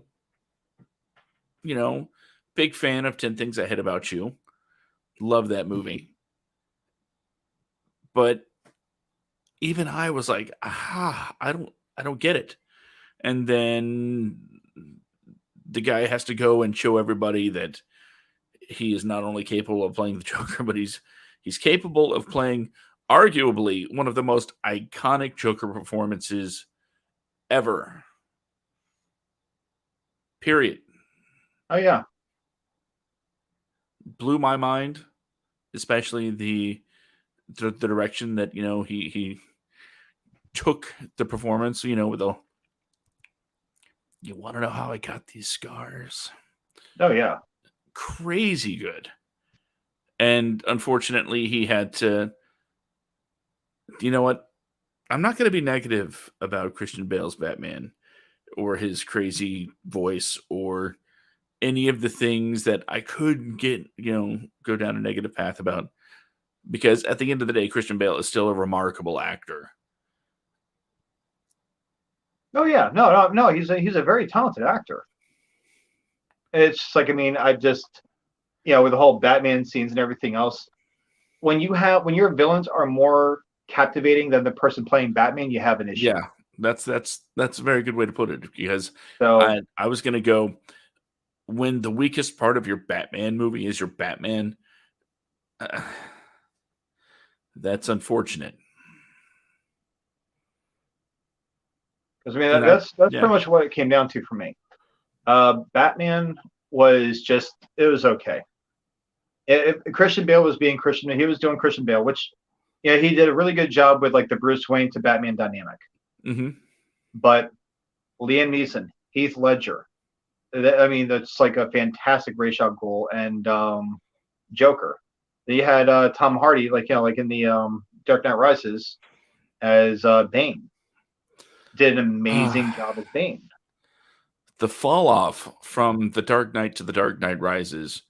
you know, big fan of 10 Things I Hate About You. Love that movie. But even I was like, I don't get it. And then the guy has to go and show everybody that he is not only capable of playing the Joker, but he's capable of playing arguably one of the most iconic Joker performances ever. Period. Oh yeah. Blew my mind, especially the direction that he took the performance. With the you want to know how I got these scars? Oh yeah. Crazy good. And unfortunately, he had to. You know what? I'm not going to be negative about Christian Bale's Batman or his crazy voice or any of the things that I could go down a negative path about, because at the end of the day, Christian Bale is still a remarkable actor. Oh yeah. No. He's a very talented actor. It's like, I mean, I just, with the whole Batman scenes and everything else, when your villains are more captivating than the person playing Batman, you have an issue. Yeah, that's a very good way to put it, because So I was gonna go, when the weakest part of your Batman movie is your Batman. Uh, that's unfortunate. because I mean And that's yeah, pretty much what it came down to for me. Batman it was okay. Christian Bale was being Christian. He was doing Christian Bale, which he did a really good job with like the Bruce Wayne to Batman dynamic. hmm But Liam Neeson, Heath Ledger, I mean that's like a fantastic Ra's al Ghul and Joker. Then you had Tom Hardy, like in the Dark Knight Rises as Bane. Did an amazing job as Bane. the fall off from the Dark Knight to the Dark Knight Rises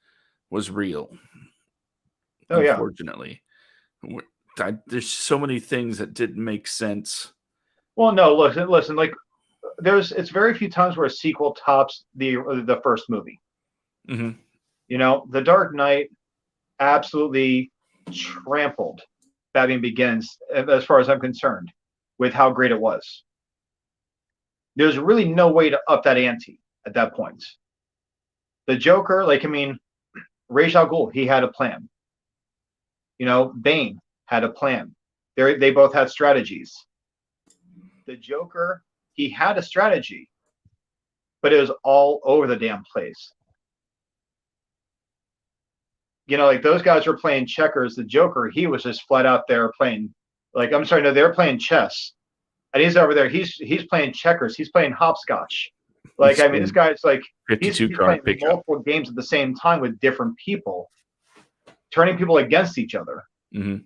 was real. Oh yeah. Unfortunately, there's so many things that didn't make sense. Well, no, listen. Like, it's very few times where a sequel tops the first movie. hmm The Dark Knight absolutely trampled Batman Begins, as far as I'm concerned, with how great it was. There's really no way to up that ante at that point. The Joker, like, I mean, Ra's al Ghul, he had a plan. Bane had a plan. They both had strategies. The Joker, he had a strategy, but it was all over the damn place. Like those guys were playing checkers. The Joker, he was just flat out there playing, like, I'm sorry, no, they're playing chess. And he's over there, he's playing checkers, he's playing hopscotch. Like, I mean, this guy's like, he's 52 playing card pickup. multiple games at the same time with different people, turning people against each other. hmm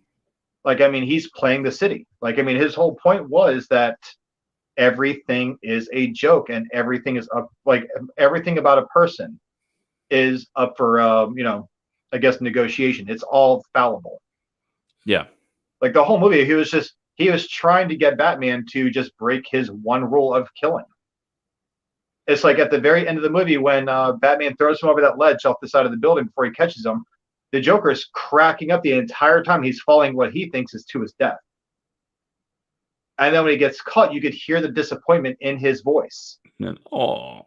Like, I mean, he's playing the city. Like, I mean, his whole point was that everything is a joke and everything is up, like everything about a person is up for I guess negotiation. It's all fallible. Yeah. Like the whole movie, he was trying to get Batman to just break his one rule of killing. It's like at the very end of the movie when Batman throws him over that ledge off the side of the building before he catches him, the Joker's cracking up the entire time he's falling what he thinks is to his death. And then when he gets caught, you could hear the disappointment in his voice. Oh,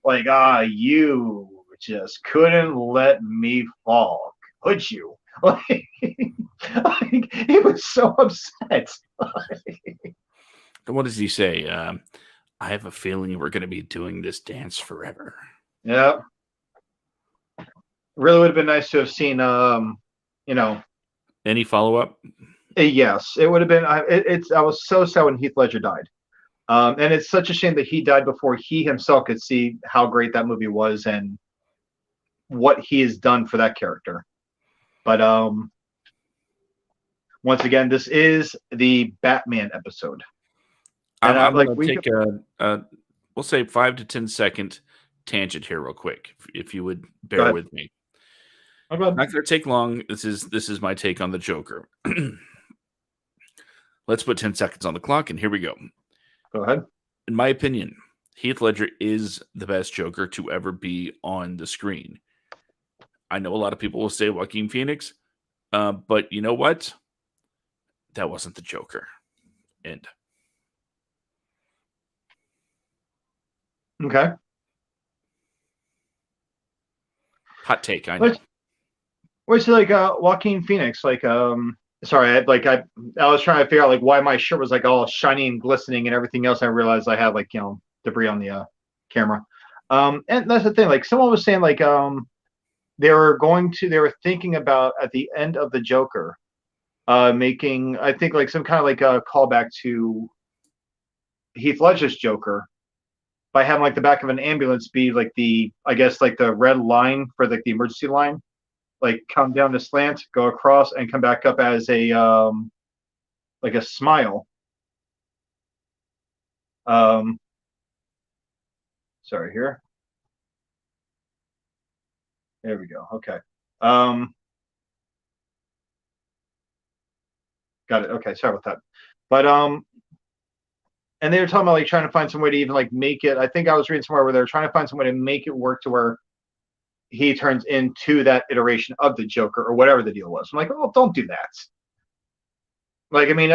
like, you just couldn't let me fall, could you? Like, he was so upset. what does he say? I have a feeling we're going to be doing this dance forever. Yeah. Really would have been nice to have seen, Any follow-up? Yes, it would have been. I was so sad when Heath Ledger died. And it's such a shame that he died before he himself could see how great that movie was and what he has done for that character. But once again, this is the Batman episode. And I'm going to take a, we'll say 5 to 10 second tangent here real quick, if you would bear with me. Okay. Not going to take long. This is my take on the Joker. Let's put 10 seconds on the clock, and here we go. Go ahead. In my opinion, Heath Ledger is the best Joker to ever be on the screen. I know a lot of people will say Joaquin Phoenix, but you know what? That wasn't the Joker. End. Okay. Hot take, I know. What's like Joaquin Phoenix? Like, sorry, I was trying to figure out like why my shirt was like all shiny and glistening and everything else. I realized I had like debris on the camera. And that's the thing. Like someone was saying like they were thinking about at the end of the Joker, making I think like some kind of like a callback to Heath Ledger's Joker by having like the back of an ambulance be like the red line for like the emergency line, like come down the slant, go across, and come back up as a like a smile. Sorry here. There we go. Okay. Got it. Okay. Sorry about that. But and they were talking about like trying to find some way to even like make it. I think I was reading somewhere where they were trying to find some way to make it work to where he turns into that iteration of the Joker or whatever the deal was. I'm like, oh, don't do that. Like, I mean,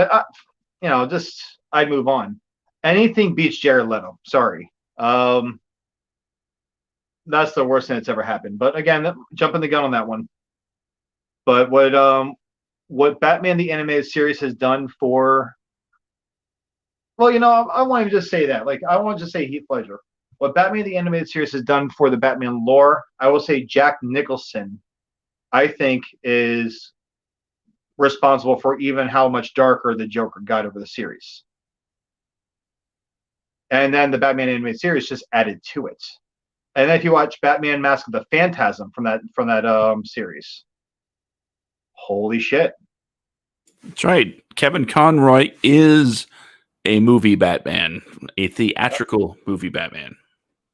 just I'd move on. Anything beats Jared Leto. Sorry. That's the worst thing that's ever happened. But again, jumping the gun on that one. But what Batman the Animated Series has done for, well, I won't even just say that. Like, I won't just say Heath Ledger. What Batman the Animated Series has done for the Batman lore, I will say Jack Nicholson, I think, is responsible for even how much darker the Joker got over the series. And then the Batman Animated Series just added to it. And then if you watch Batman Mask of the Phantasm from that series, holy shit. That's right. Kevin Conroy is a movie Batman, a theatrical movie Batman.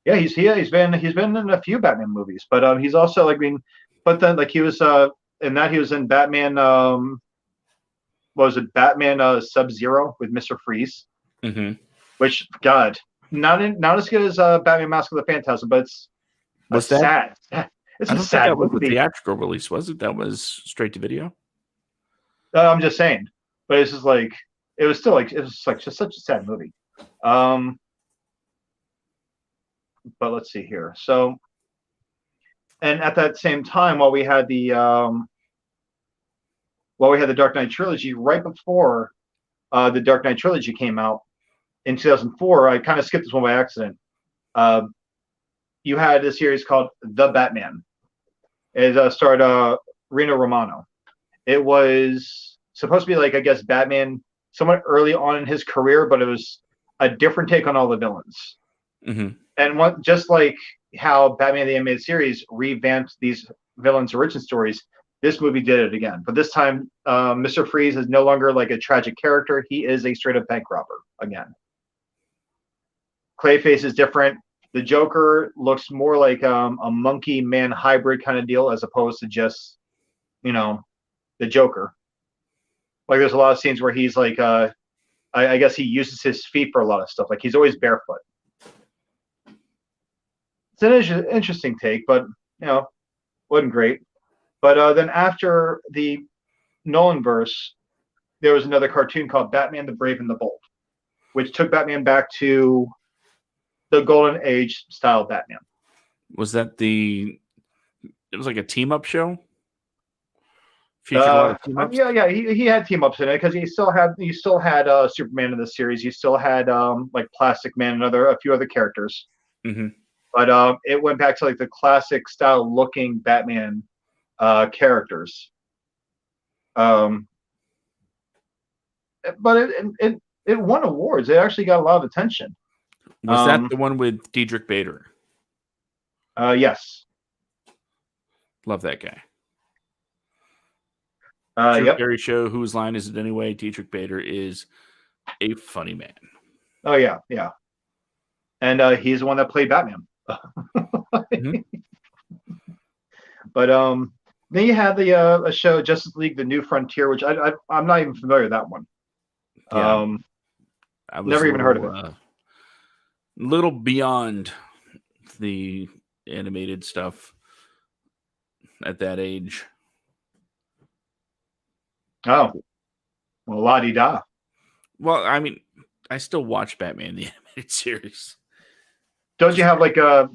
Yeah, he's been in a few Batman movies, but he's also like but then like he was in that he was in Batman what was it, Batman Sub-Zero with Mr. Freeze, which God, not as good as Batman Mask of the Phantasm, but it's sad. It's a sad movie. Was the theatrical release, was it? That was straight to video. I'm just saying, but it's just like it was just such a sad movie. But let's see here. So, and at that same time, while we had the Dark Knight trilogy, right before the Dark Knight trilogy came out in 2004, I kind of skipped this one by accident. You had a series called The Batman. It starred Rino Romano. It was supposed to be like, I guess, Batman somewhat early on in his career, but it was a different take on all the villains. And just like how Batman the Animated Series revamped these villains' origin stories, this movie did it again. But this time, Mr. Freeze is no longer like a tragic character. He is a straight-up bank robber again. Clayface is different. The Joker looks more like a monkey man hybrid kind of deal as opposed to just, the Joker. Like there's a lot of scenes where he's like, I guess he uses his feet for a lot of stuff. Like he's always barefoot. It's an interesting take, but wasn't great. But then after the Nolan verse, there was another cartoon called Batman the Brave and the Bold, which took Batman back to the Golden Age style Batman. Was that it was like a team up show? Featured a lot of team ups? Yeah. He had team ups in it because you still had Superman in the series. You still had like Plastic Man and a few other characters. Mm-hmm. But it went back to like the classic style looking Batman characters. But it won awards. It actually got a lot of attention. Was that the one with Diedrich Bader? Yes. Love that guy. Yep. Carey Show, Whose Line Is It Anyway? Diedrich Bader is a funny man. Oh, yeah. And he's the one that played Batman. Mm-hmm. But then you had the a show, Justice League: The New Frontier, which I'm not even familiar with that one. Yeah. I never even heard of it. Little beyond the animated stuff at that age. Oh, well, la-di-da. Well, I mean, I still watch Batman the animated series. Don't you have like a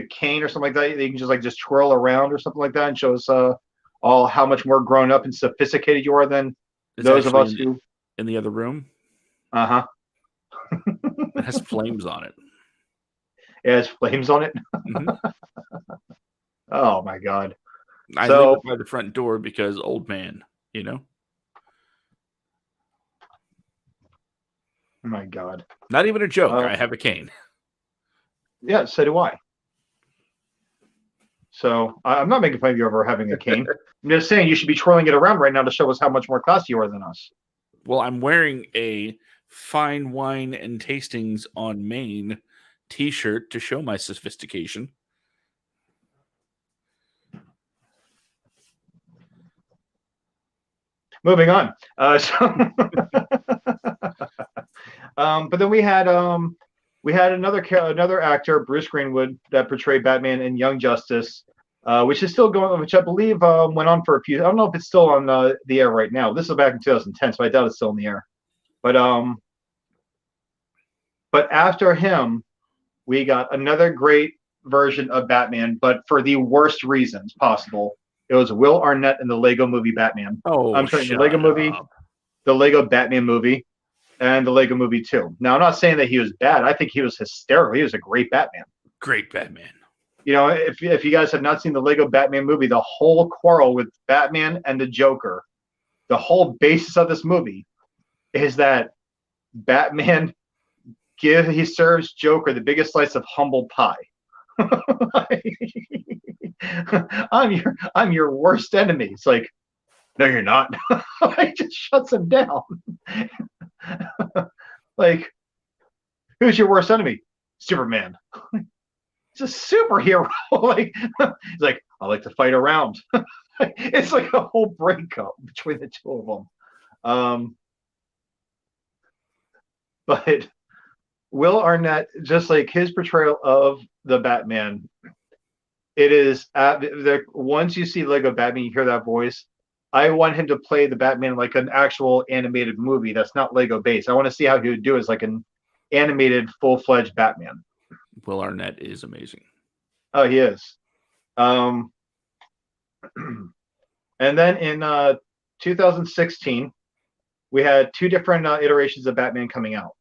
cane or something like that you can just twirl around or something like that and shows all how much more grown up and sophisticated you are than those of us who in the other room? Uh-huh. It has flames on it. It has flames on it? Mm-hmm. Oh my God. I leave it by the front door because old man, Oh my God. Not even a joke. I have a cane. Yeah, so do I. So I'm not making fun of you over having a cane. I'm just saying you should be twirling it around right now to show us how much more classy you are than us. Well, I'm wearing a Fine Wine and Tastings on Maine t-shirt to show my sophistication. Moving on. But then we had another actor, Bruce Greenwood, that portrayed Batman in Young Justice, which is still going, which I believe went on for a few. I don't know if it's still on the air right now. This is back in 2010, so I doubt it's still in the air. But after him, we got another great version of Batman, but for the worst reasons possible. It was Will Arnett in the Lego Movie Batman. Oh, I'm sorry, the Lego movie, the Lego Batman movie, and the Lego Movie 2. Now, I'm not saying that he was bad. I think he was hysterical. He was a great Batman. Great Batman. If you guys have not seen the Lego Batman movie, the whole quarrel with Batman and the Joker, the whole basis of this movie is that Batman he serves Joker the biggest slice of humble pie. I'm your worst enemy. It's like, no, you're not. It just shuts him down. Like, who's your worst enemy? Superman. He's a superhero. He's like, I like to fight around. It's like a whole breakup between the two of them. But Will Arnett, just like his portrayal of the Batman, it is once you see Lego Batman, you hear that voice. I want him to play the Batman like an actual animated movie that's not Lego based. I want to see how he would do as like an animated, full-fledged Batman. Will Arnett is amazing. Oh, he is. And then in 2016, we had two different iterations of Batman coming out.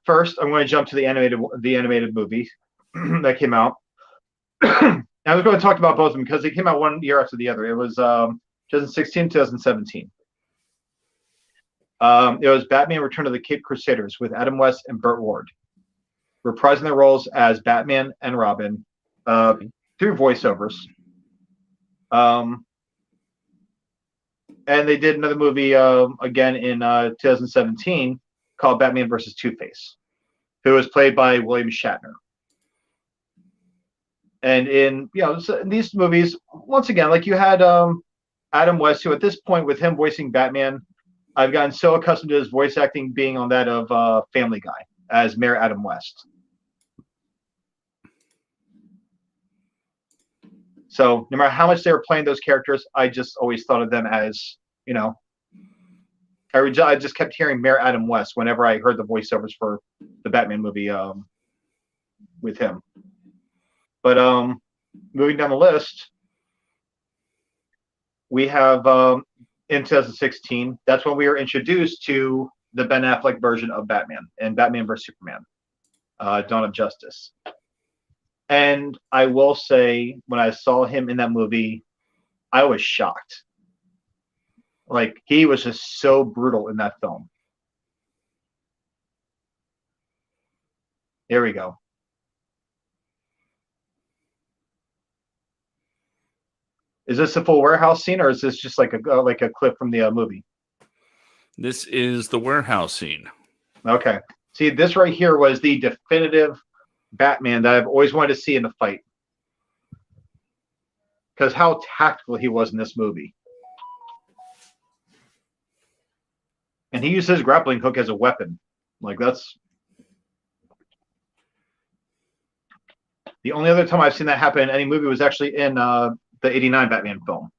First, I'm going to jump to the animated movie that came out. I was going to talk about both of them because they came out one year after the other. It was 2016, 2017. It was Batman Return of the Caped Crusaders with Adam West and Burt Ward, reprising their roles as Batman and Robin through voiceovers. And they did another movie again in 2017 called Batman versus Two-Face. who was played by William Shatner. And in in these movies, once again, like you had Adam West, who at this point with him voicing Batman, I've gotten so accustomed to his voice acting being on that of Family Guy as Mayor Adam West. So no matter how much they were playing those characters, I just always thought of them as, I just kept hearing Mayor Adam West whenever I heard the voiceovers for the Batman movie with him. But moving down the list, we have in 2016, that's when we were introduced to the Ben Affleck version of Batman and Batman vs. Superman, Dawn of Justice. And I will say, when I saw him in that movie, I was shocked. Like, he was just so brutal in that film. Here we go. Is this a full warehouse scene, or is this just like a clip from the movie? This is the warehouse scene. Okay. See, this right here was the definitive Batman that I've always wanted to see in a fight. Because how tactical he was in this movie. And he used his grappling hook as a weapon. Like, that's... The only other time I've seen that happen in any movie was actually in the 89 Batman film.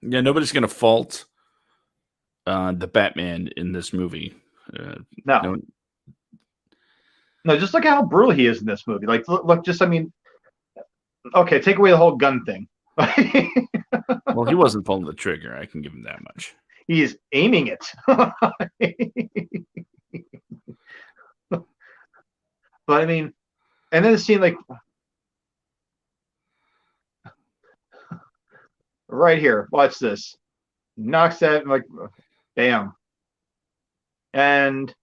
Yeah, nobody's going to fault the Batman in this movie. No, just look at how brutal he is in this movie. Like, look, just, I mean, okay, take away the whole gun thing. Well, he wasn't pulling the trigger. I can give him that much. He's aiming it. But, I mean, and then the scene, like, right here, watch this. Knocks that, like, bam. And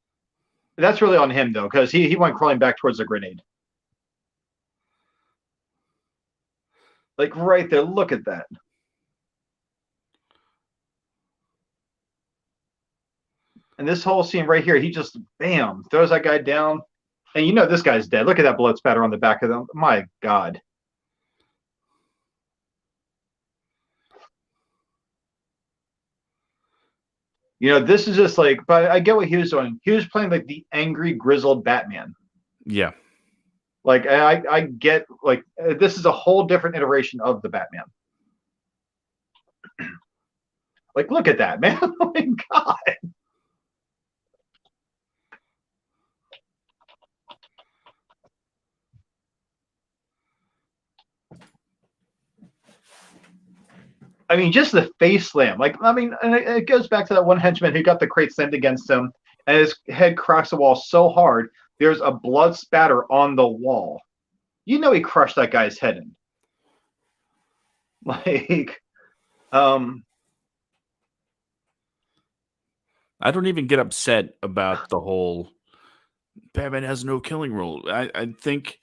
that's really on him, though, because he went crawling back towards the grenade. Like, right there, look at that. And this whole scene right here, he just, bam, throws that guy down. And you know this guy's dead. Look at that blood spatter on the back of them. My God. This is just like, but I get what he was doing. He was playing like the angry, grizzled Batman. Yeah. Like, I get, like, this is a whole different iteration of the Batman. Like, look at that, man. Oh my God. I mean, just the face slam. Like, I mean, and it goes back to that one henchman who got the crate slammed against him, and his head cracks the wall so hard, there's a blood spatter on the wall. You know he crushed that guy's head in. Like, I don't even get upset about the whole Batman has no killing rule. I think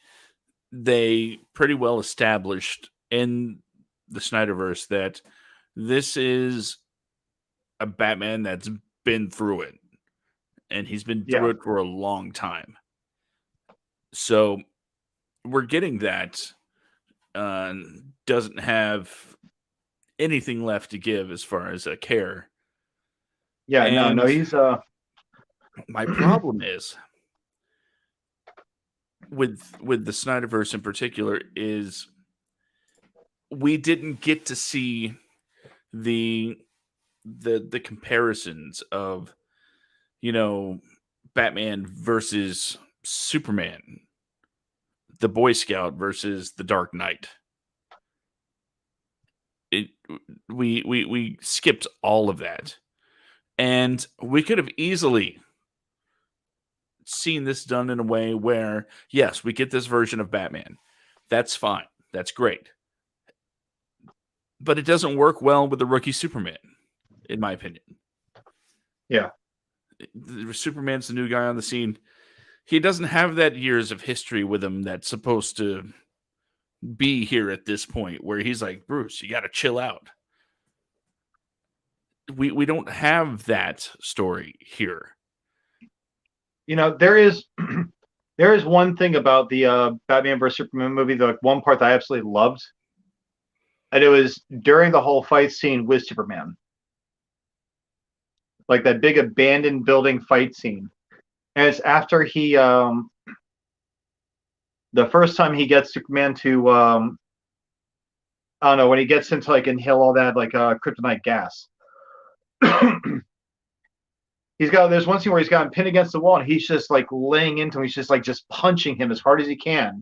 they pretty well established in the Snyderverse that this is a Batman that's been through it, and he's been through it for a long time. So we're getting that doesn't have anything left to give as far as a care. Yeah, and no, he's my problem is with the Snyderverse in particular is we didn't get to see the comparisons of Batman versus Superman, the Boy Scout versus the Dark Knight. We skipped all of that, and we could have easily seen this done in a way where, yes, we get this version of Batman. That's fine. That's great. But it doesn't work well with the rookie Superman, in my opinion. Yeah. Superman's the new guy on the scene. He doesn't have that years of history with him that's supposed to be here at this point where he's like, Bruce, you got to chill out. We don't have that story here. There is there is one thing about the Batman vs Superman movie, the one part that I absolutely loved, and it was during the whole fight scene with Superman, like that big abandoned building fight scene, and it's after he the first time he gets Superman to I don't know, when he gets him to like inhale all that like kryptonite gas. There's one scene where he's got him pinned against the wall and he's just like laying into him. He's just like just punching him as hard as he can.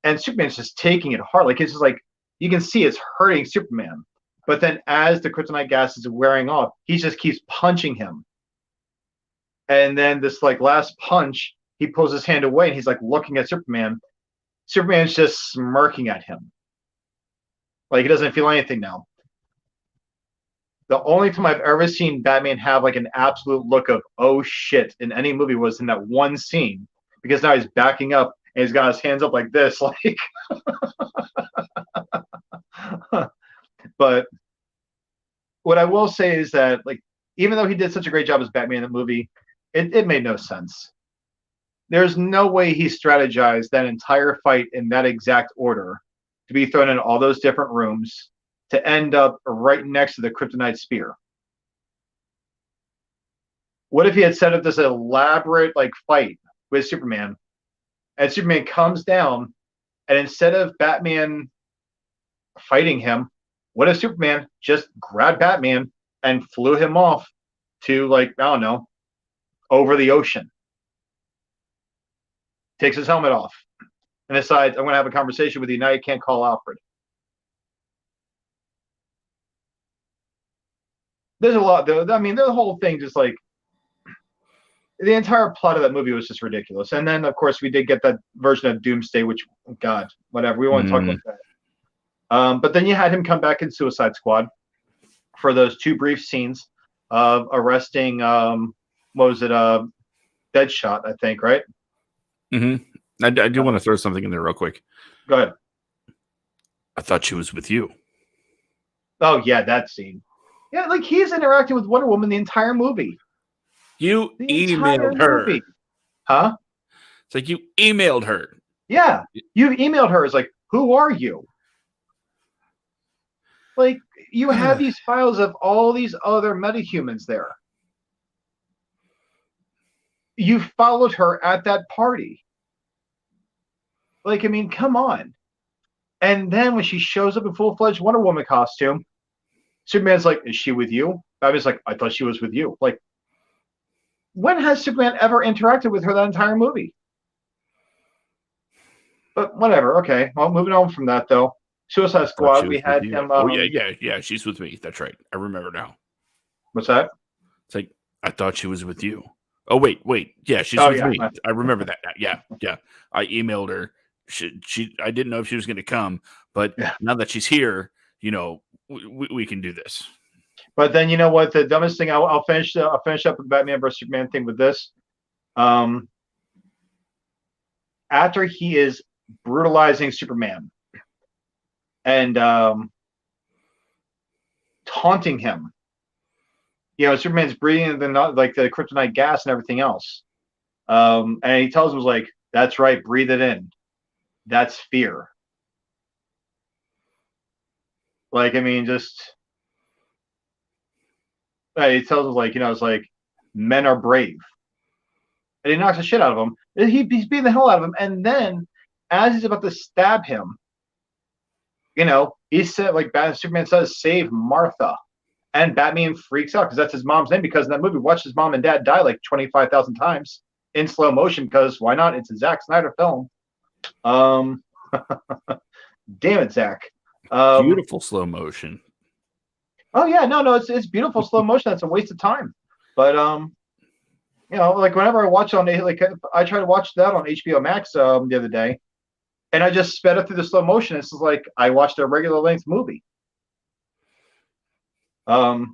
And Superman's just taking it hard. Like it's just like you can see it's hurting Superman. But then as the kryptonite gas is wearing off, he just keeps punching him. And then this like last punch, he pulls his hand away and he's like looking at Superman. Superman's just smirking at him. Like he doesn't feel anything now. The only time I've ever seen Batman have like an absolute look of oh shit in any movie was in that one scene, because now he's backing up and he's got his hands up like this, like. But what I will say is that, like, even though he did such a great job as Batman in the movie, it made no sense. There's no way he strategized that entire fight in that exact order to be thrown in all those different rooms to end up right next to the kryptonite spear. What if he had set up this elaborate like fight with Superman, and Superman comes down, and instead of Batman fighting him, what if Superman just grabbed Batman and flew him off to, like, I don't know, over the ocean, takes his helmet off, and decides, I'm going to have a conversation with you. Now you can't call Alfred. There's a lot, though. I mean, the whole thing just like, the entire plot of that movie was just ridiculous. And then, of course, we did get that version of Doomsday, which, God, whatever. We won't talk about that. But then you had him come back in Suicide Squad for those two brief scenes of arresting, what was it, Deadshot, I think, right? Mm-hmm. I do want to throw something in there real quick. Go ahead. I thought she was with you. Oh, yeah, that scene. Yeah, like he's interacting with Wonder Woman the entire movie. You emailed her. Movie. Huh? It's like you emailed her. Yeah, you emailed her. It's like, who are you? Like, you have these files of all these other metahumans there. You followed her at that party. Like, I mean, come on. And then when she shows up in full-fledged Wonder Woman costume, Superman's like, is she with you? I was like, I thought she was with you. Like, when has Superman ever interacted with her that entire movie? But whatever. Okay. Well, moving on from that, though. Suicide Squad, we had him. Oh, yeah. She's with me. That's right. I remember now. What's that? It's like, I thought she was with you. Oh, wait. Yeah, she's with me. I remember that. Yeah. I emailed her. I didn't know if she was going to come, but now that she's here, we can do this. But then, you know what? The dumbest thing, I'll finish up with the Batman vs Superman thing with this. After he is brutalizing Superman and taunting him, Superman's breathing the kryptonite gas and everything else. And he tells him, like, that's right, breathe it in. That's fear. Like, I mean, just he tells us, like, it's like, men are brave. And he knocks the shit out of him. He's beating the hell out of him. And then, as he's about to stab him, he said, like, Superman says, save Martha. And Batman freaks out because that's his mom's name. Because in that movie, watched his mom and dad die like 25,000 times in slow motion. Because why not? It's a Zack Snyder film. Damn it, Zack. Beautiful slow motion. Oh yeah, no, it's beautiful slow motion. That's a waste of time. But like whenever I watch on, like, I tried to watch that on HBO Max the other day, and I just sped up through the slow motion. It's like I watched a regular length movie. But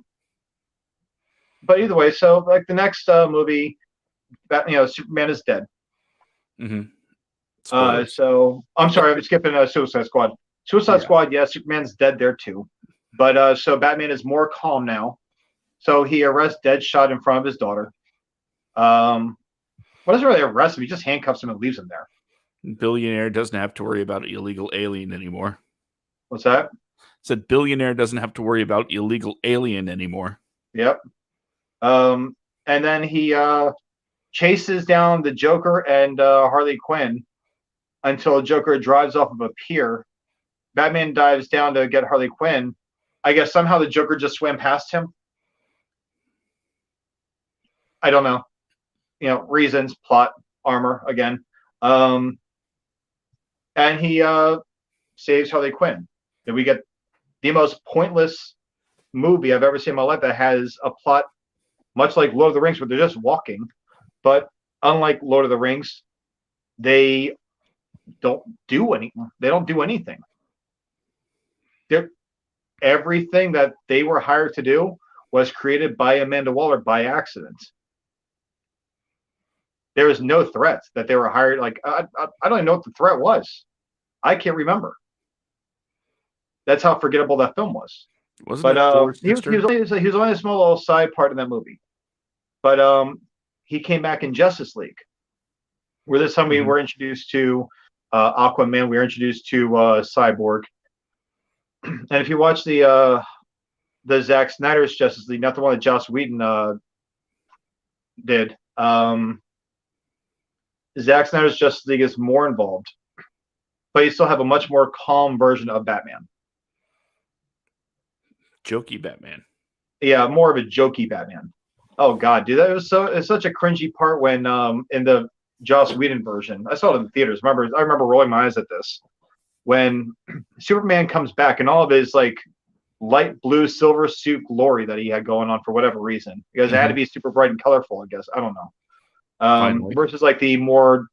either way, so like the next movie, Superman is dead. Mm-hmm. Spoilers. So I'm sorry, I'm skipping Suicide Squad. Suicide Yeah. Squad, yeah, Superman's dead there too. But so Batman is more calm now. So he arrests Deadshot in front of his daughter. What doesn't really arrest him? He just handcuffs him and leaves him there. Billionaire doesn't have to worry about illegal alien anymore. What's that? Said billionaire doesn't have to worry about illegal alien anymore. Yep. And then he chases down the Joker and Harley Quinn until Joker drives off of a pier. Batman dives down to get Harley Quinn. I guess somehow the Joker just swam past him. I don't know. Reasons, plot, armor again. And he saves Harley Quinn. And we get the most pointless movie I've ever seen in my life that has a plot much like Lord of the Rings, where they're just walking. But unlike Lord of the Rings, they don't do anything. They don't do anything. Everything that they were hired to do was created by Amanda Waller by accident. There was no threat that they were hired. Like I don't even know what the threat was. I can't remember. That's how forgettable that film was. Wasn't it Thor's he was only a small little side part in that movie. But he came back in Justice League, where this time we were introduced to Aquaman. We were introduced to Cyborg. And if you watch the Zack Snyder's Justice League, not the one that Joss Whedon did, Zack Snyder's Justice League is more involved, but you still have a much more calm version of Batman. Jokey Batman. Yeah, more of a jokey Batman. Oh God, dude, it's such a cringy part when in the Joss Whedon version. I saw it in the theaters. I remember rolling my eyes at this when Superman comes back and all of his like light blue silver suit glory that he had going on for whatever reason, because it had to be super bright and colorful. I guess I don't know. Versus like the more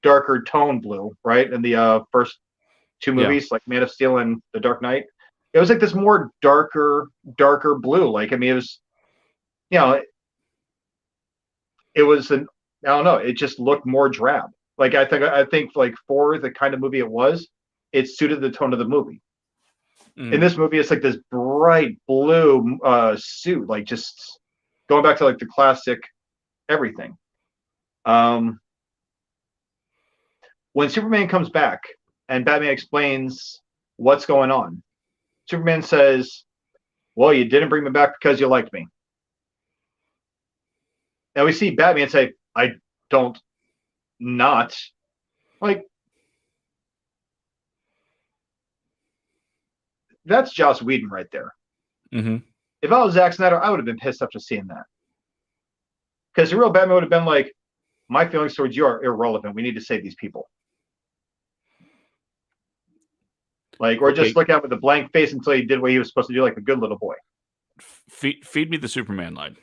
darker tone blue, right? In the first two movies, like Man of Steel and The Dark Knight, it was like this more darker blue. Like, I mean, it was, it was I don't know. It just looked more drab. Like I think like for the kind of movie it was, it suited the tone of the movie. In this movie, it's like this bright blue suit, like just going back to like the classic everything. When Superman comes back and Batman explains what's going on, Superman says, "Well, you didn't bring me back because you liked me." And we see Batman say, "I don't not." Like, that's Joss Whedon right there. If I was Zack Snyder, I would have been pissed off just seeing that. Because the real Batman would have been like, my feelings towards you are irrelevant. We need to save these people. Like, or just look at him with a blank face until he did what he was supposed to do, like a good little boy. Feed me the Superman line.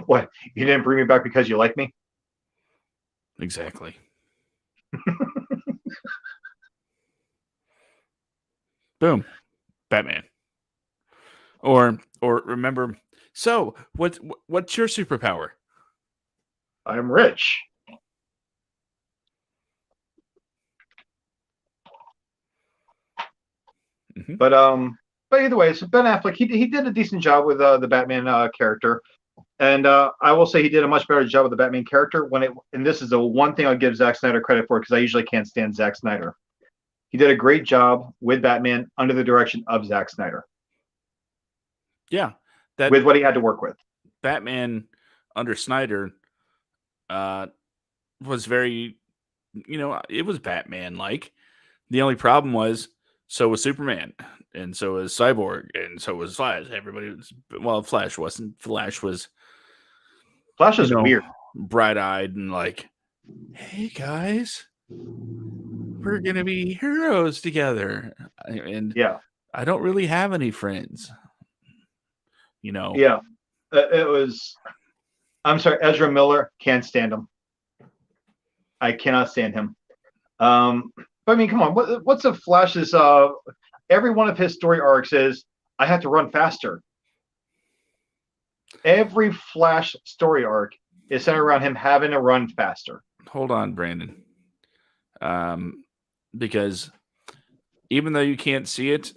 What? You didn't bring me back because you like me? Exactly. Boom. Batman. Or remember, so what's your superpower? I'm rich. But either way, so Ben Affleck, he did a decent job with the Batman character. And I will say he did a much better job with the Batman character and this is the one thing I'll give Zack Snyder credit for, because I usually can't stand Zack Snyder. He did a great job with Batman under the direction of Zack Snyder. Yeah. With what he had to work with. Batman under Snyder was very, it was Batman-like. The only problem was, so was Superman, and so was Cyborg, and so was Flash. Everybody was, well, Flash wasn't. Flash was weird. Bright-eyed and like, hey, guys, we're going to be heroes together. And I don't really have any friends. Yeah. It was, I'm sorry, Ezra Miller, can't stand him. I cannot stand him. But I mean, come on, what's a Flash's, every one of his story arcs is, I have to run faster. Every Flash story arc is centered around him having to run faster. hold on, Brandon. Because even though you can't see it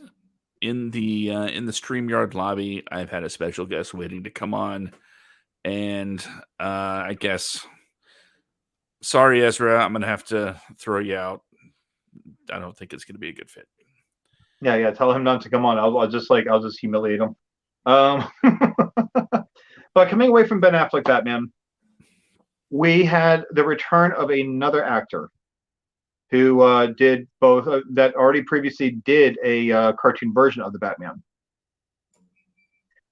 in the StreamYard lobby, I've had a special guest waiting to come on, and I guess sorry, Ezra, I'm gonna have to throw you out. I don't think it's gonna be a good fit. Yeah. Tell him not to come on. I'll just humiliate him. But coming away from Ben Affleck Batman, we had the return of another actor who did both that already previously did a cartoon version of the Batman.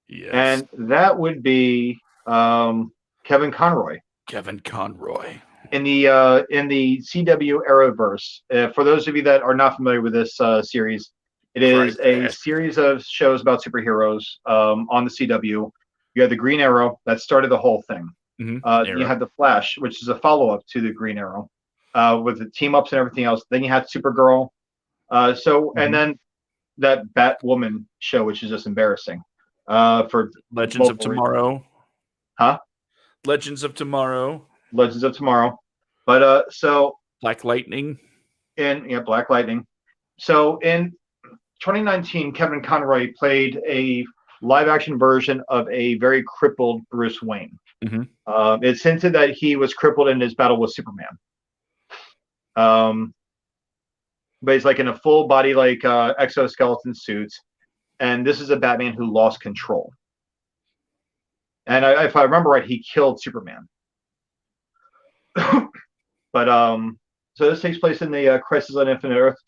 Yes. And that would be Kevin Conroy. Kevin Conroy. In the CW Arrowverse. For those of you that are not familiar with this series, it is a series of shows about superheroes on the CW. You have the Green Arrow that started the whole thing. Mm-hmm. You had the Flash, which is a follow-up to the Green Arrow, with the team-ups and everything else. Then you had Supergirl. And then that Batwoman show, which is just embarrassing. For Legends of Tomorrow. Reasons. Huh? Legends of Tomorrow. But so Black Lightning. Black Lightning. So in 2019, Kevin Conroy played a live-action version of a very crippled Bruce Wayne. Mm-hmm. It's hinted that he was crippled in his battle with Superman. But he's like in a full body exoskeleton suit, and this is a Batman who lost control. And if I remember right, he killed Superman. But so this takes place in the Crisis on Infinite Earth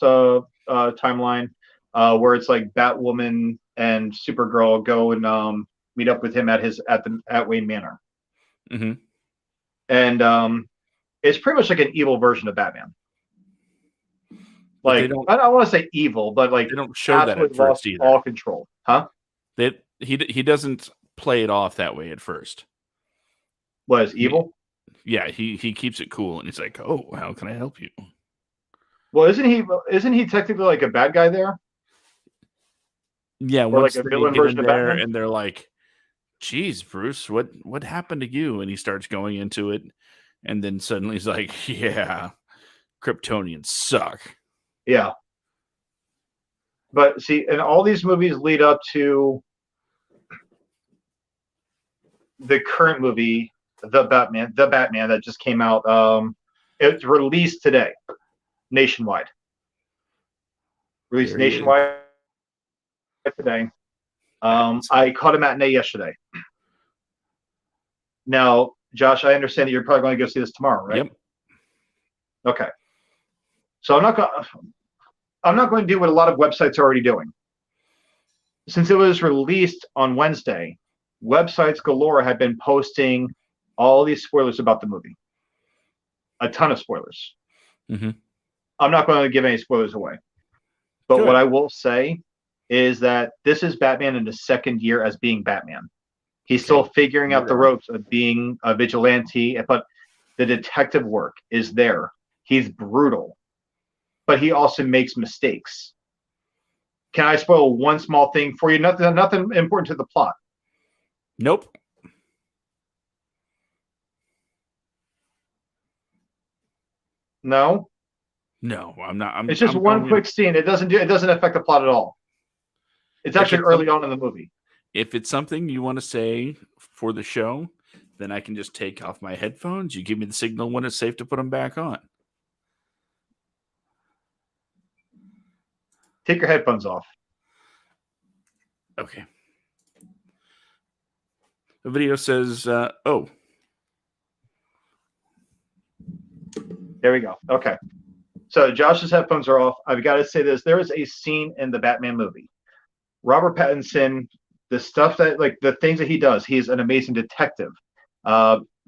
timeline, where it's like Batwoman and Supergirl go and meet up with him at Wayne Manor. Mm-hmm. And it's pretty much like an evil version of Batman. Like I don't want to say evil, but like they don't show that at first either. All control, huh? He doesn't play it off that way at first. Was evil? Yeah, he keeps it cool, and he's like, "Oh, how can I help you?" Well, isn't he technically like a bad guy there? Yeah, or once like a they villain get version in of there Batman? and they're like, "Geez, Bruce, what happened to you?" And he starts going into it, and then suddenly he's like, "Yeah, Kryptonians suck." Yeah. But see, and all these movies lead up to the current movie, the Batman that just came out. It's released today, nationwide. Released nationwide today. I caught a matinee yesterday. Now, Josh, I understand that you're probably going to go see this tomorrow, right? Yep. Okay. So I'm not going to do what a lot of websites are already doing. Since it was released on Wednesday, websites galore have been posting all these spoilers about the movie. A ton of spoilers. Mm-hmm. I'm not going to give any spoilers away. But Good. what I will say is that this is Batman in his second year as being Batman. He's still figuring out the ropes of being a vigilante, but the detective work is there. He's brutal, but he also makes mistakes. Can I spoil one small thing for you? Nothing important to the plot. Nope. No, I'm not. it's just one quick scene. It doesn't affect the plot at all. It's actually early on in the movie. If it's something you want to say for the show, then I can just take off my headphones. You give me the signal when it's safe to put them back on. Take your headphones off. Okay. The video says, oh. There we go. Okay. So Josh's headphones are off. I've got to say this. There is a scene in the Batman movie. Robert Pattinson, the stuff that, like, the things that he does, he's an amazing detective.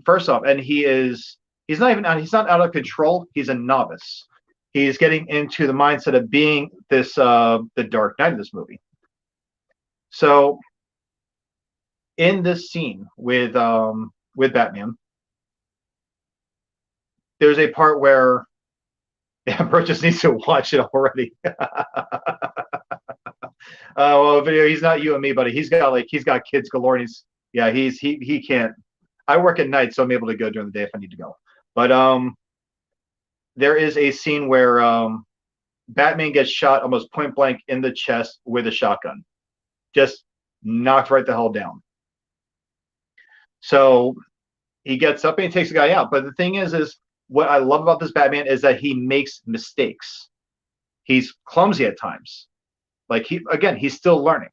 First off, and he's not out of control. He's a novice. He's getting into the mindset of being this the Dark Knight of this movie. So in this scene with Batman, there's a part where Bert just needs to watch it already. Well, video, he's not you and me, buddy. He's got kids galore, and he can't. I work at night, so I'm able to go during the day if I need to go. But there is a scene where Batman gets shot almost point blank in the chest with a shotgun, just knocked right the hell down. So he gets up and he takes the guy out. But the thing is what I love about this Batman is that he makes mistakes. He's clumsy at times. Like he's still learning,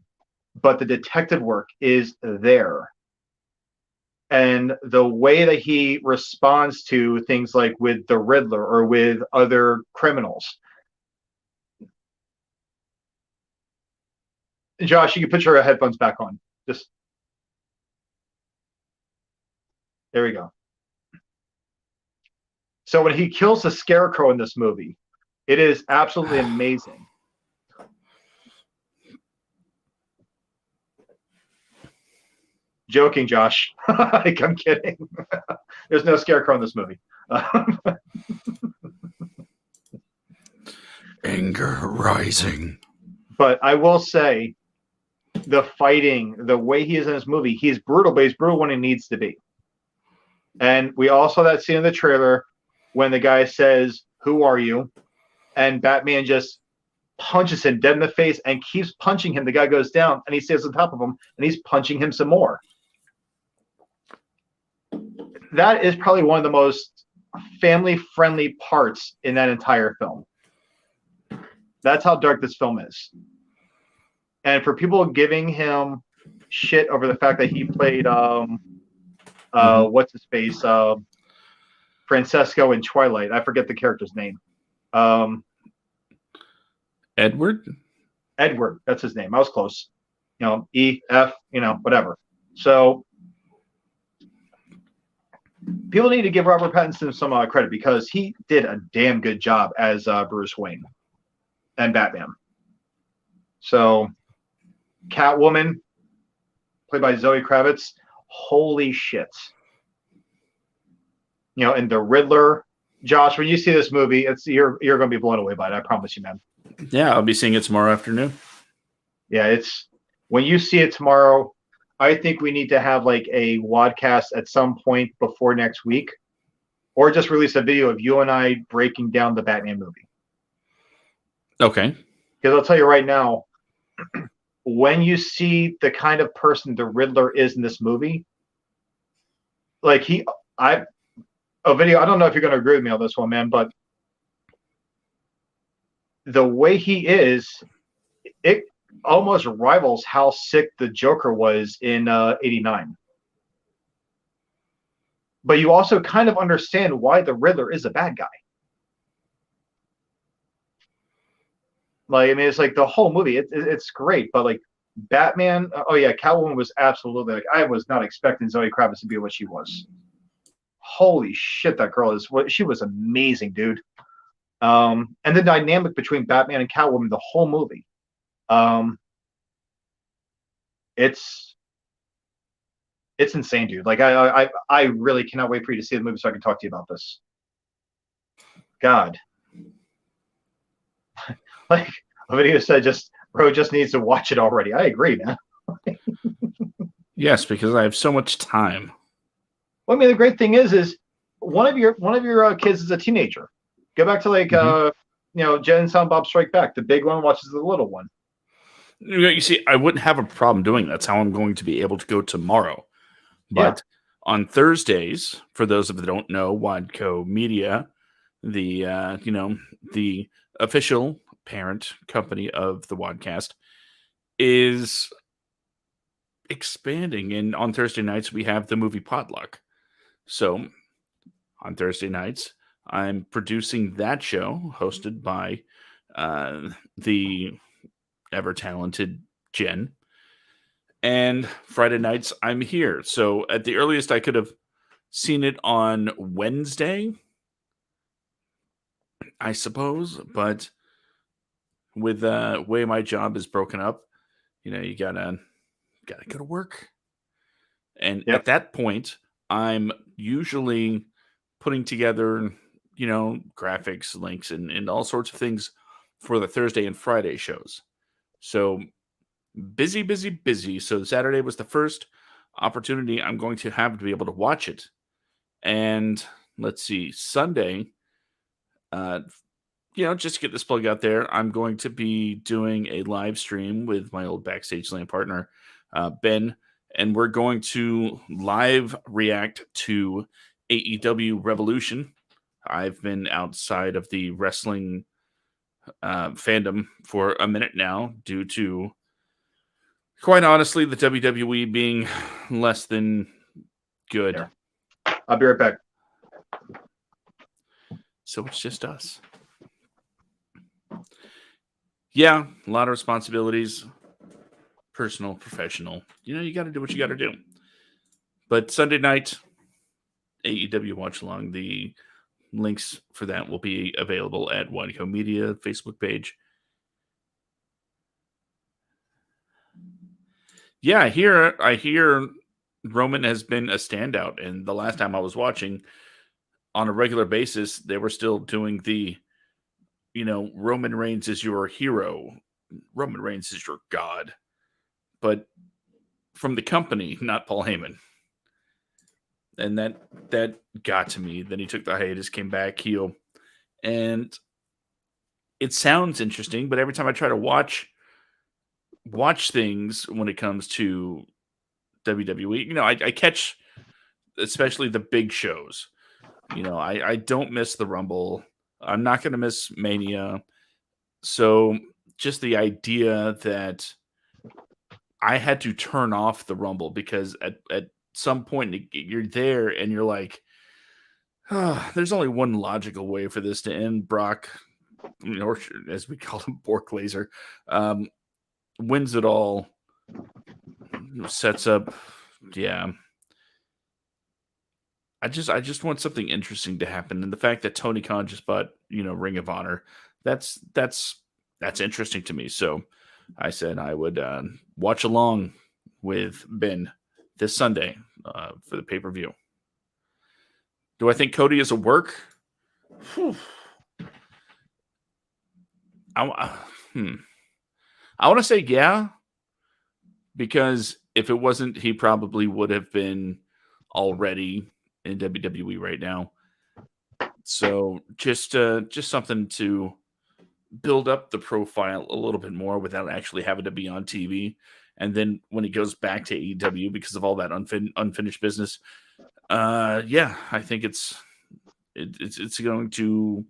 but the detective work is there. And the way that he responds to things like with the Riddler or with other criminals. Josh, you can put your headphones back on. Just there we go. So when he kills the Scarecrow in this movie, it is absolutely amazing. Joking, Josh. I'm kidding. There's no Scarecrow in this movie. Anger rising. But I will say, the fighting, the way he is in this movie, he's brutal, but he's brutal when he needs to be. And we all saw that scene in the trailer when the guy says, "Who are you?" And Batman just punches him dead in the face and keeps punching him. The guy goes down and he stays on top of him and he's punching him some more. That is probably one of the most family-friendly parts in that entire film. That's how dark this film is. And for people giving him shit over the fact that he played what's his face, Francesco in Twilight. I forget the character's name. Edward, that's his name. I was close. E-F, whatever. So people need to give Robert Pattinson some credit because he did a damn good job as Bruce Wayne and Batman. So Catwoman, played by Zoe Kravitz, holy shit. And the Riddler, Josh, when you see this movie, you're going to be blown away by it. I promise you, man. Yeah, I'll be seeing it tomorrow afternoon. Yeah, when you see it tomorrow, I think we need to have like a WADcast at some point before next week, or just release a video of you and I breaking down the Batman movie. Okay. Because I'll tell you right now, when you see the kind of person the Riddler is in this movie, like I don't know if you're going to agree with me on this one, man, but the way he is, it almost rivals how sick the Joker was in '89. But you also kind of understand why the Riddler is a bad guy. Like, I mean, it's like the whole movie, it's great, but like Batman, oh yeah, Catwoman was absolutely, like, I was not expecting Zoe Kravitz to be what she was. Holy shit, that girl she was amazing, dude. And the dynamic between Batman and Catwoman, the whole movie, it's insane, dude. Like, I really cannot wait for you to see the movie so I can talk to you about this. God. Like a video said, bro just needs to watch it already. I agree, man. Yes, because I have so much time. Well, I mean, the great thing is one of your kids is a teenager. Go back to like Jen and Silent Bob Strike Back. The big one watches the little one. You see, I wouldn't have a problem doing that. That's how I'm going to be able to go tomorrow. But on Thursdays, for those of you that don't know, Wadco Media, the the official parent company of the WADcast, is expanding, and on Thursday nights we have the movie Potluck. So on Thursday nights I'm producing that show, hosted by the ever talented Jen, and Friday nights I'm here. So at the earliest I could have seen it on Wednesday, I suppose, but with the way my job is broken up, you gotta go to work. And at that point, I'm usually putting together, graphics, links, and all sorts of things for the Thursday and Friday shows. So busy, busy, busy. So Saturday was the first opportunity I'm going to have to be able to watch it. And let's see, Sunday, Uh, just to get this plug out there, I'm going to be doing a live stream with my old Backstage Land partner, Ben, and we're going to live react to AEW Revolution. I've been outside of the wrestling fandom for a minute now due to, quite honestly, the WWE being less than good. Yeah. I'll be right back. So it's just us. Yeah, a lot of responsibilities, personal, professional. You got to do what you got to do. But Sunday night, AEW Watch Along, the links for that will be available at WADcast Media Facebook page. Yeah, I hear Roman has been a standout, and the last time I was watching on a regular basis, they were still doing the, Roman Reigns is your hero, Roman Reigns is your god, but from the company, not Paul Heyman. And that got to me. Then he took the hiatus, came back heel, and it sounds interesting. But every time I try to watch things when it comes to WWE, I catch especially the big shows. I don't miss the Rumble. I'm not going to miss Mania. So just the idea that I had to turn off the Rumble because at some point you're there and you're like, there's only one logical way for this to end. Brock, or as we call him, Bork Laser, wins it all, sets up. Yeah. I just want something interesting to happen. And the fact that Tony Khan just bought, Ring of Honor, that's interesting to me. So I said I would watch along with Ben this Sunday for the pay-per-view. Do I think Cody is a work? Whew. I want to say yeah, because if it wasn't, he probably would have been already in WWE right now. So just something to build up the profile a little bit more without actually having to be on TV. And then when he goes back to AEW because of all that unfinished business, I think it's going to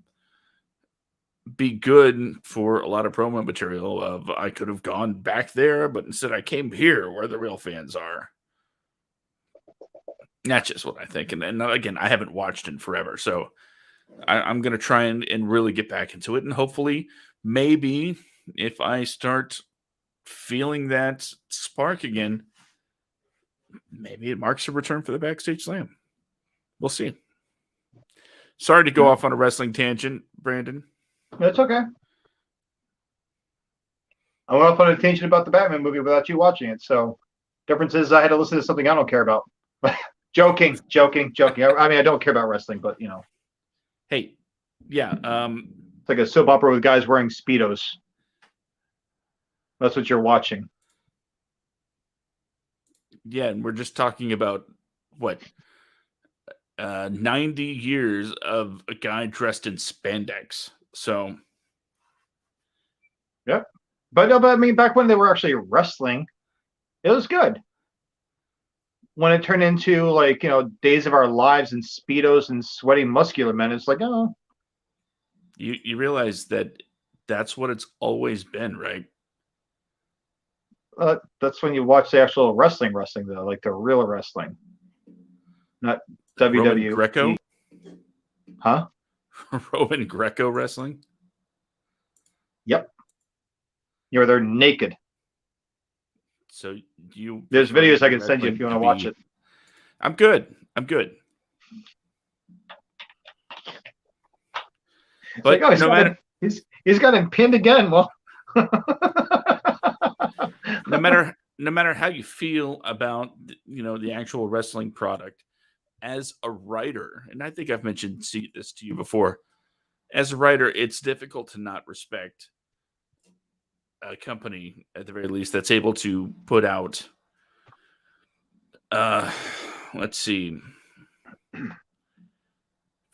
be good for a lot of promo material. Of I could have gone back there, but instead I came here where the real fans are. That's just what I think. And again, I haven't watched in forever, so I'm going to try and really get back into it. And hopefully, maybe if I start feeling that spark again, maybe it marks a return for the Backstage Slam. We'll see. Sorry to go off on a wrestling tangent, Brandon. That's okay. I went off on a tangent about the Batman movie without you watching it. So, difference is I had to listen to something I don't care about. Joking. I mean, I don't care about wrestling, but Hey, yeah. It's like a soap opera with guys wearing Speedos. That's what you're watching. Yeah, and we're just talking about what 90 years of a guy dressed in spandex. So, yeah, but I mean, back when they were actually wrestling, it was good. When it turned into Days of Our Lives and Speedos and sweaty muscular men, it's like, oh. You realize that's what it's always been, right? That's when you watch the actual wrestling though, like the real wrestling, not WWE. Greco? Huh? Roman Greco wrestling? Yep. They're naked. So there's videos I can send you if you want to watch it. I'm good. But like, no matter he's got him pinned again. Well, no matter how you feel about the actual wrestling product, as a writer, and I think I've mentioned this to you before, as a writer, it's difficult to not respect a company at the very least that's able to put out let's see,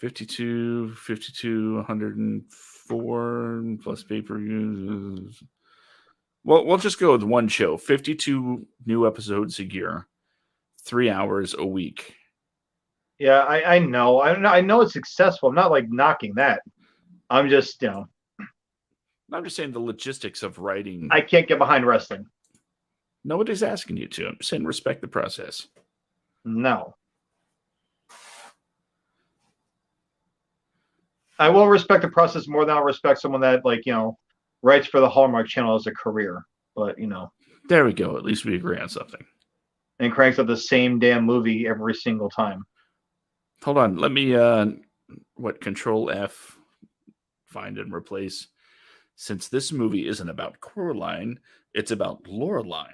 52, 104 plus pay-per-views. Well, we'll just go with one show. 52 new episodes a year, 3 hours a week. Yeah, I know. I know it's successful. I'm not like knocking that. I'm just, I'm just saying the logistics of writing. I can't get behind wrestling. Nobody's asking you to. I'm saying respect the process. No. I will respect the process more than I'll respect someone that, like, writes for the Hallmark Channel as a career. But, There we go. At least we agree on something. and cranks out the same damn movie every single time. Hold on. Let me, Control F, find and replace. Since this movie isn't about Coraline, it's about Loreline.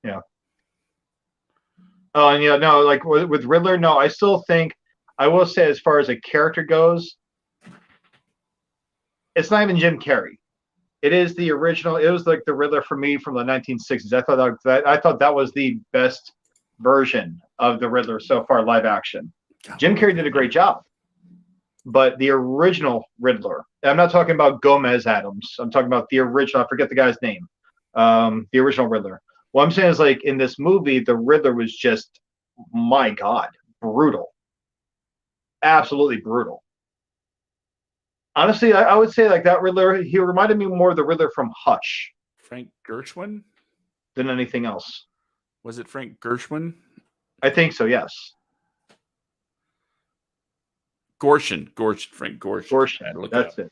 Yeah. Oh, and no, like with Riddler, no, I still think, I will say, as far as a character goes, it's not even Jim Carrey. It is the original. It was like the Riddler for me from the 1960s. I thought that was the best version of the Riddler so far, live action. Jim Carrey did a great job, but the original Riddler. I'm not talking about Gomez Adams. I'm talking about the original. I forget the guy's name. The original Riddler. What I'm saying is, like, in this movie, the Riddler was just, my God, brutal. Absolutely brutal. Honestly, I would say, like, that Riddler, he reminded me more of the Riddler from Hush. Frank Gershwin? Than anything else. Was it Frank Gershwin? I think so, yes. Gorshin, Frank Gorshin. Gorshin, that's it.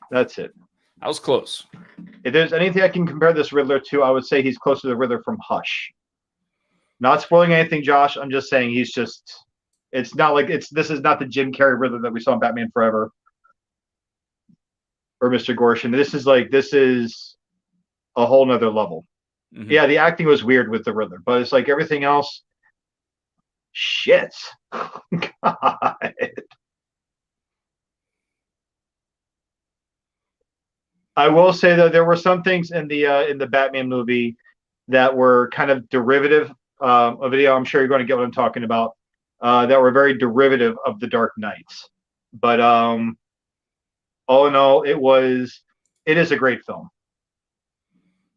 That's it. I was close. If there's anything I can compare this Riddler to, I would say he's closer to the Riddler from Hush. Not spoiling anything, Josh. I'm just saying he's just... It's not like this is not the Jim Carrey Riddler that we saw in Batman Forever or Mr. Gorshin. This is a whole nother level. Mm-hmm. Yeah, the acting was weird with the Riddler, but it's like everything else. Shit. God. I will say that there were some things in the Batman movie that were kind of derivative of video. I'm sure you're going to get what I'm talking about. That were very derivative of the Dark Knights. But all in all, it is a great film.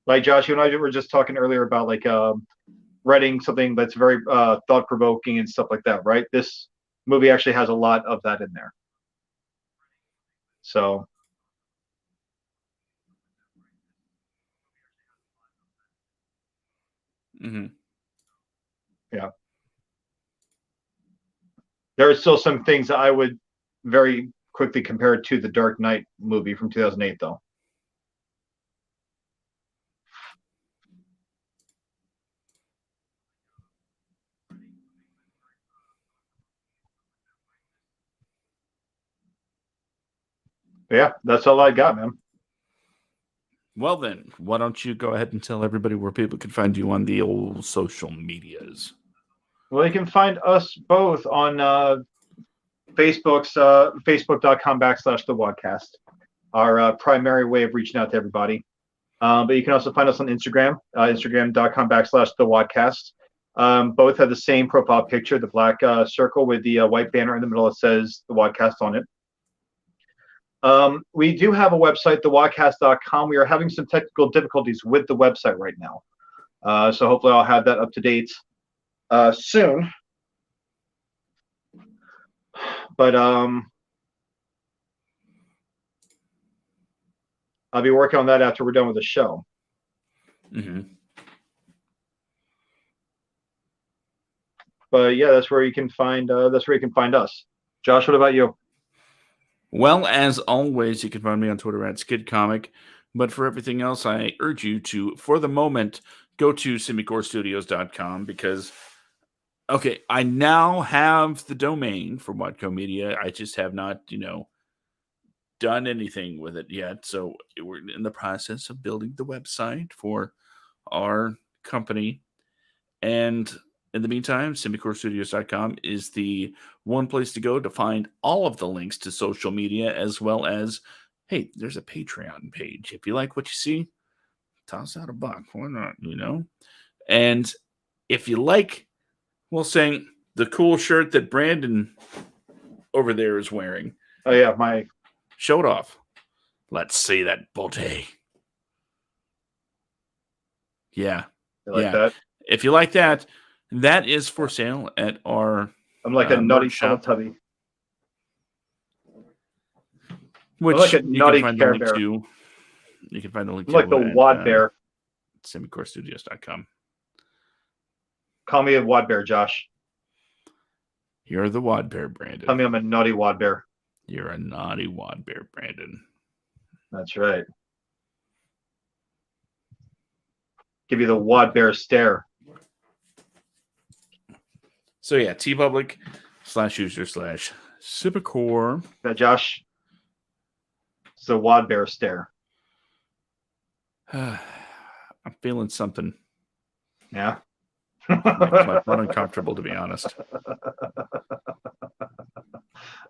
Like Josh, you and I were just talking earlier about, like, writing something that's very thought-provoking and stuff like that, right? This movie actually has a lot of that in there. So. Mm-hmm. Yeah. There are still some things that I would very quickly compare to the Dark Knight movie from 2008, though. But yeah, that's all I got, man. Well, then, why don't you go ahead and tell everybody where people can find you on the old social medias? Well, you can find us both on Facebook.com/the WADcast, our primary way of reaching out to everybody. But you can also find us on Instagram, Instagram.com/the WADcast. Both have the same profile picture, the black circle with the white banner in the middle that says the WADcast on it. We do have a website, thewadcast.com. We are having some technical difficulties with the website right now. So hopefully I'll have that up to date soon. But I'll be working on that after we're done with the show. Mm-hmm. But yeah, that's where you can find us. Josh, what about you? Well, as always, you can find me on Twitter at SkidComic. But for everything else, I urge you to, for the moment, go to simicorestudios.com because, okay, I now have the domain for Watco Media. I just have not, done anything with it yet. So we're in the process of building the website for our company. And in the meantime, simicorestudios.com is the one place to go to find all of the links to social media, as well as, hey, there's a Patreon page. If you like what you see, toss out $1. Why not, And if you like, well, saying, the cool shirt that Brandon over there is wearing. Oh yeah, my Show it off. Let's see that booty. Yeah. you like Yeah. that. If you like that, that is for sale at our I'm like a nutty merch shop, Teletubby. which I'm like a you nutty can find the Care link Bear. to. You can find the link I'm to like the at Wad Bear. semicorestudios.com. Call me a Wad Bear, Josh. You're the Wad Bear, Brandon. Tell me I'm a naughty Wad Bear. You're a naughty Wad Bear, Brandon. That's right. Give you the Wad Bear stare. So yeah, tpublic/user/Cipicore. That Josh? It's the Wad Bear stare. I'm feeling something. Yeah. Makes my butt uncomfortable, to be honest.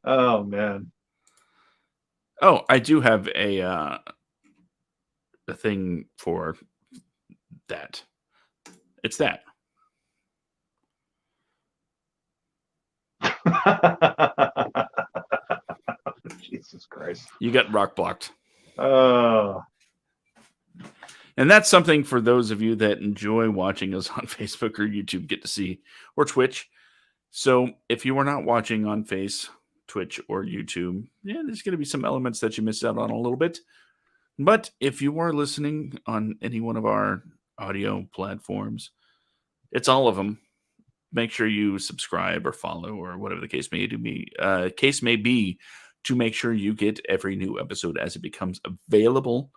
Oh man. Oh, I do have a thing for that. It's that. Jesus Christ. You got rock blocked. Oh. And that's something for those of you that enjoy watching us on Facebook or YouTube get to see, or Twitch. So if you are not watching on Twitch, or YouTube, yeah, there's going to be some elements that you miss out on a little bit. But if you are listening on any one of our audio platforms, it's all of them. Make sure you subscribe or follow or whatever the case may be to make sure you get every new episode as it becomes available.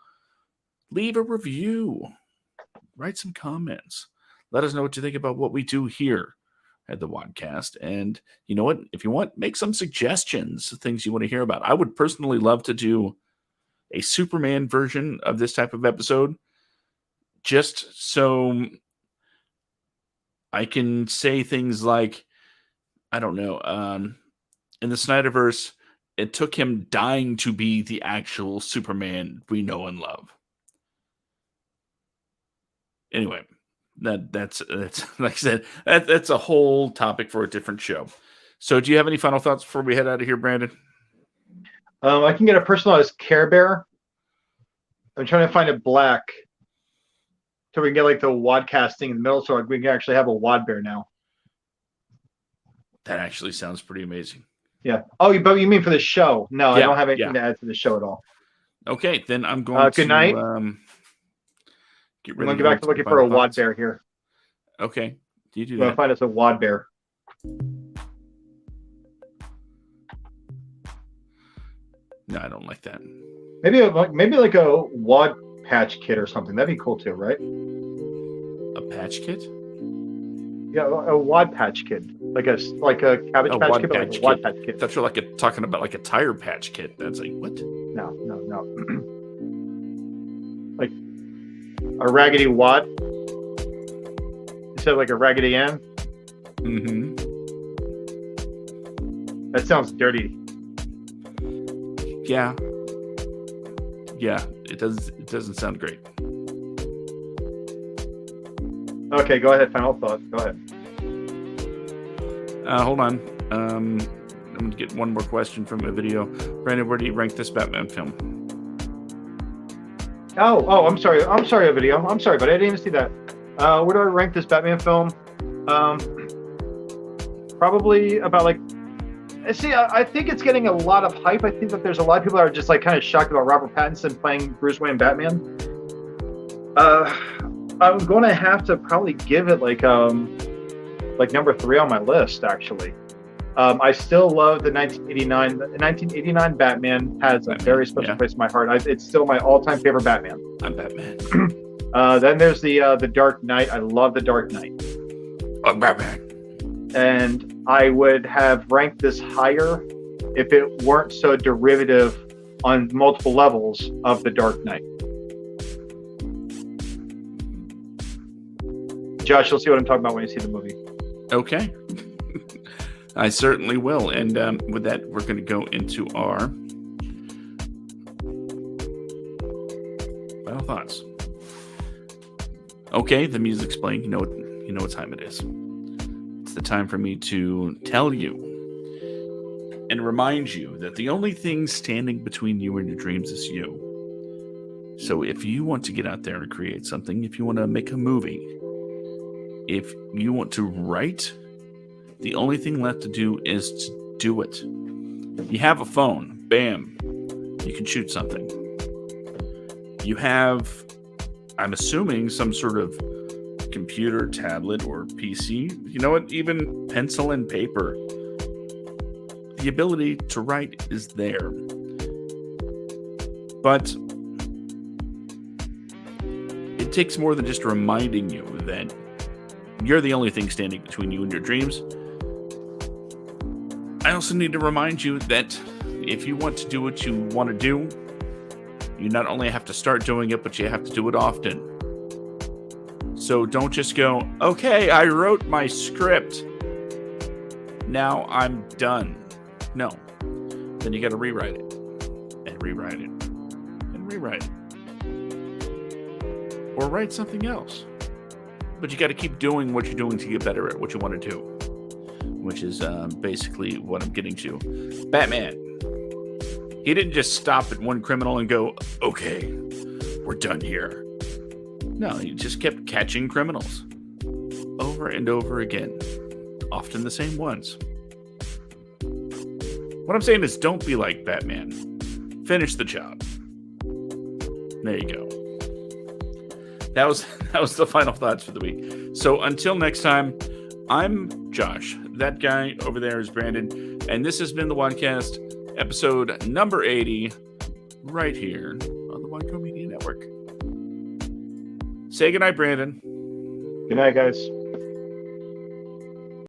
Leave a review. Write some comments. Let us know what you think about what we do here at the WADcast. And you know what? If you want, make some suggestions, things you want to hear about. I would personally love to do a Superman version of this type of episode, just so I can say things like, I don't know, in the Snyderverse, it took him dying to be the actual Superman we know and love. Anyway, that's like I said, that's a whole topic for a different show. So do you have any final thoughts before we head out of here, Brandon? I can get a personalized Care Bear. I'm trying to find it black, so we can get like the WADcast thing in the middle, so we can actually have a Wad Bear now. That actually sounds pretty amazing. Yeah. Oh, but you mean for the show? No, I Yeah, don't have anything to add to the show at all. Okay, then I'm going good night. Get I'm rid going of to get back to looking for a Wad Bear here. Okay, do you do I'm going that? to find us a Wad Bear. No, I don't like that. Maybe like a Wad Patch Kit or something. That'd be cool too, right? A patch kit? Yeah, a Wad Patch Kid, like a Cabbage Patch Kid, but like a Wad Patch I Kid. thought you were talking about like a tire patch kit. That's like, what? No. Like a Raggedy Wad instead of like a Raggedy Ann. Mm-hmm. That sounds dirty. Yeah, it does. It doesn't sound great. Okay, go ahead. Final thought. Go ahead. Hold on. I'm going to get one more question from a video. Brandon, where do you rank this Batman film? Oh, I'm sorry. I'm sorry, a video. I'm sorry, but I didn't even see that. Where do I rank this Batman film? Probably about like. See, I think it's getting a lot of hype. I think that there's a lot of people that are just like kind of shocked about Robert Pattinson playing Bruce Wayne Batman. I'm going to have to probably give it like number 3 on my list, actually. I still love the 1989. The 1989 Batman has a very special place in my heart. It's still my all-time favorite Batman. I'm Batman. Then there's the Dark Knight. I love the Dark Knight. I'm Batman. And I would have ranked this higher if it weren't so derivative on multiple levels of the Dark Knight. Josh, you'll see what I'm talking about when you see the movie. Okay. I certainly will. And with that, we're going to go into our final thoughts. Okay, the music's playing. You know what time it is. It's the time for me to tell you and remind you that the only thing standing between you and your dreams is you. So if you want to get out there and create something, if you want to make a movie, if you want to write, the only thing left to do is to do it. You have a phone, bam, you can shoot something. You have, I'm assuming, some sort of computer, tablet, or PC. You know what? Even pencil and paper. The ability to write is there. But it takes more than just reminding you that you're the only thing standing between you and your dreams. I also need to remind you that if you want to do what you want to do, you not only have to start doing it, but you have to do it often. So don't just go, okay, I wrote my script. Now I'm done. No. Then you got to rewrite it. And rewrite it. And rewrite it. Or write something else. But you got to keep doing what you're doing to get better at what you want to do. Which is basically what I'm getting to. Batman. He didn't just stop at one criminal and go, okay, we're done here. No, he just kept catching criminals. Over and over again. Often the same ones. What I'm saying is don't be like Batman. Finish the job. There you go. That was the final thoughts for the week. So until next time, I'm Josh. That guy over there is Brandon. And this has been the WADcast, episode number 80, right here on the WADco Media Network. Say goodnight, Brandon. Good night, guys.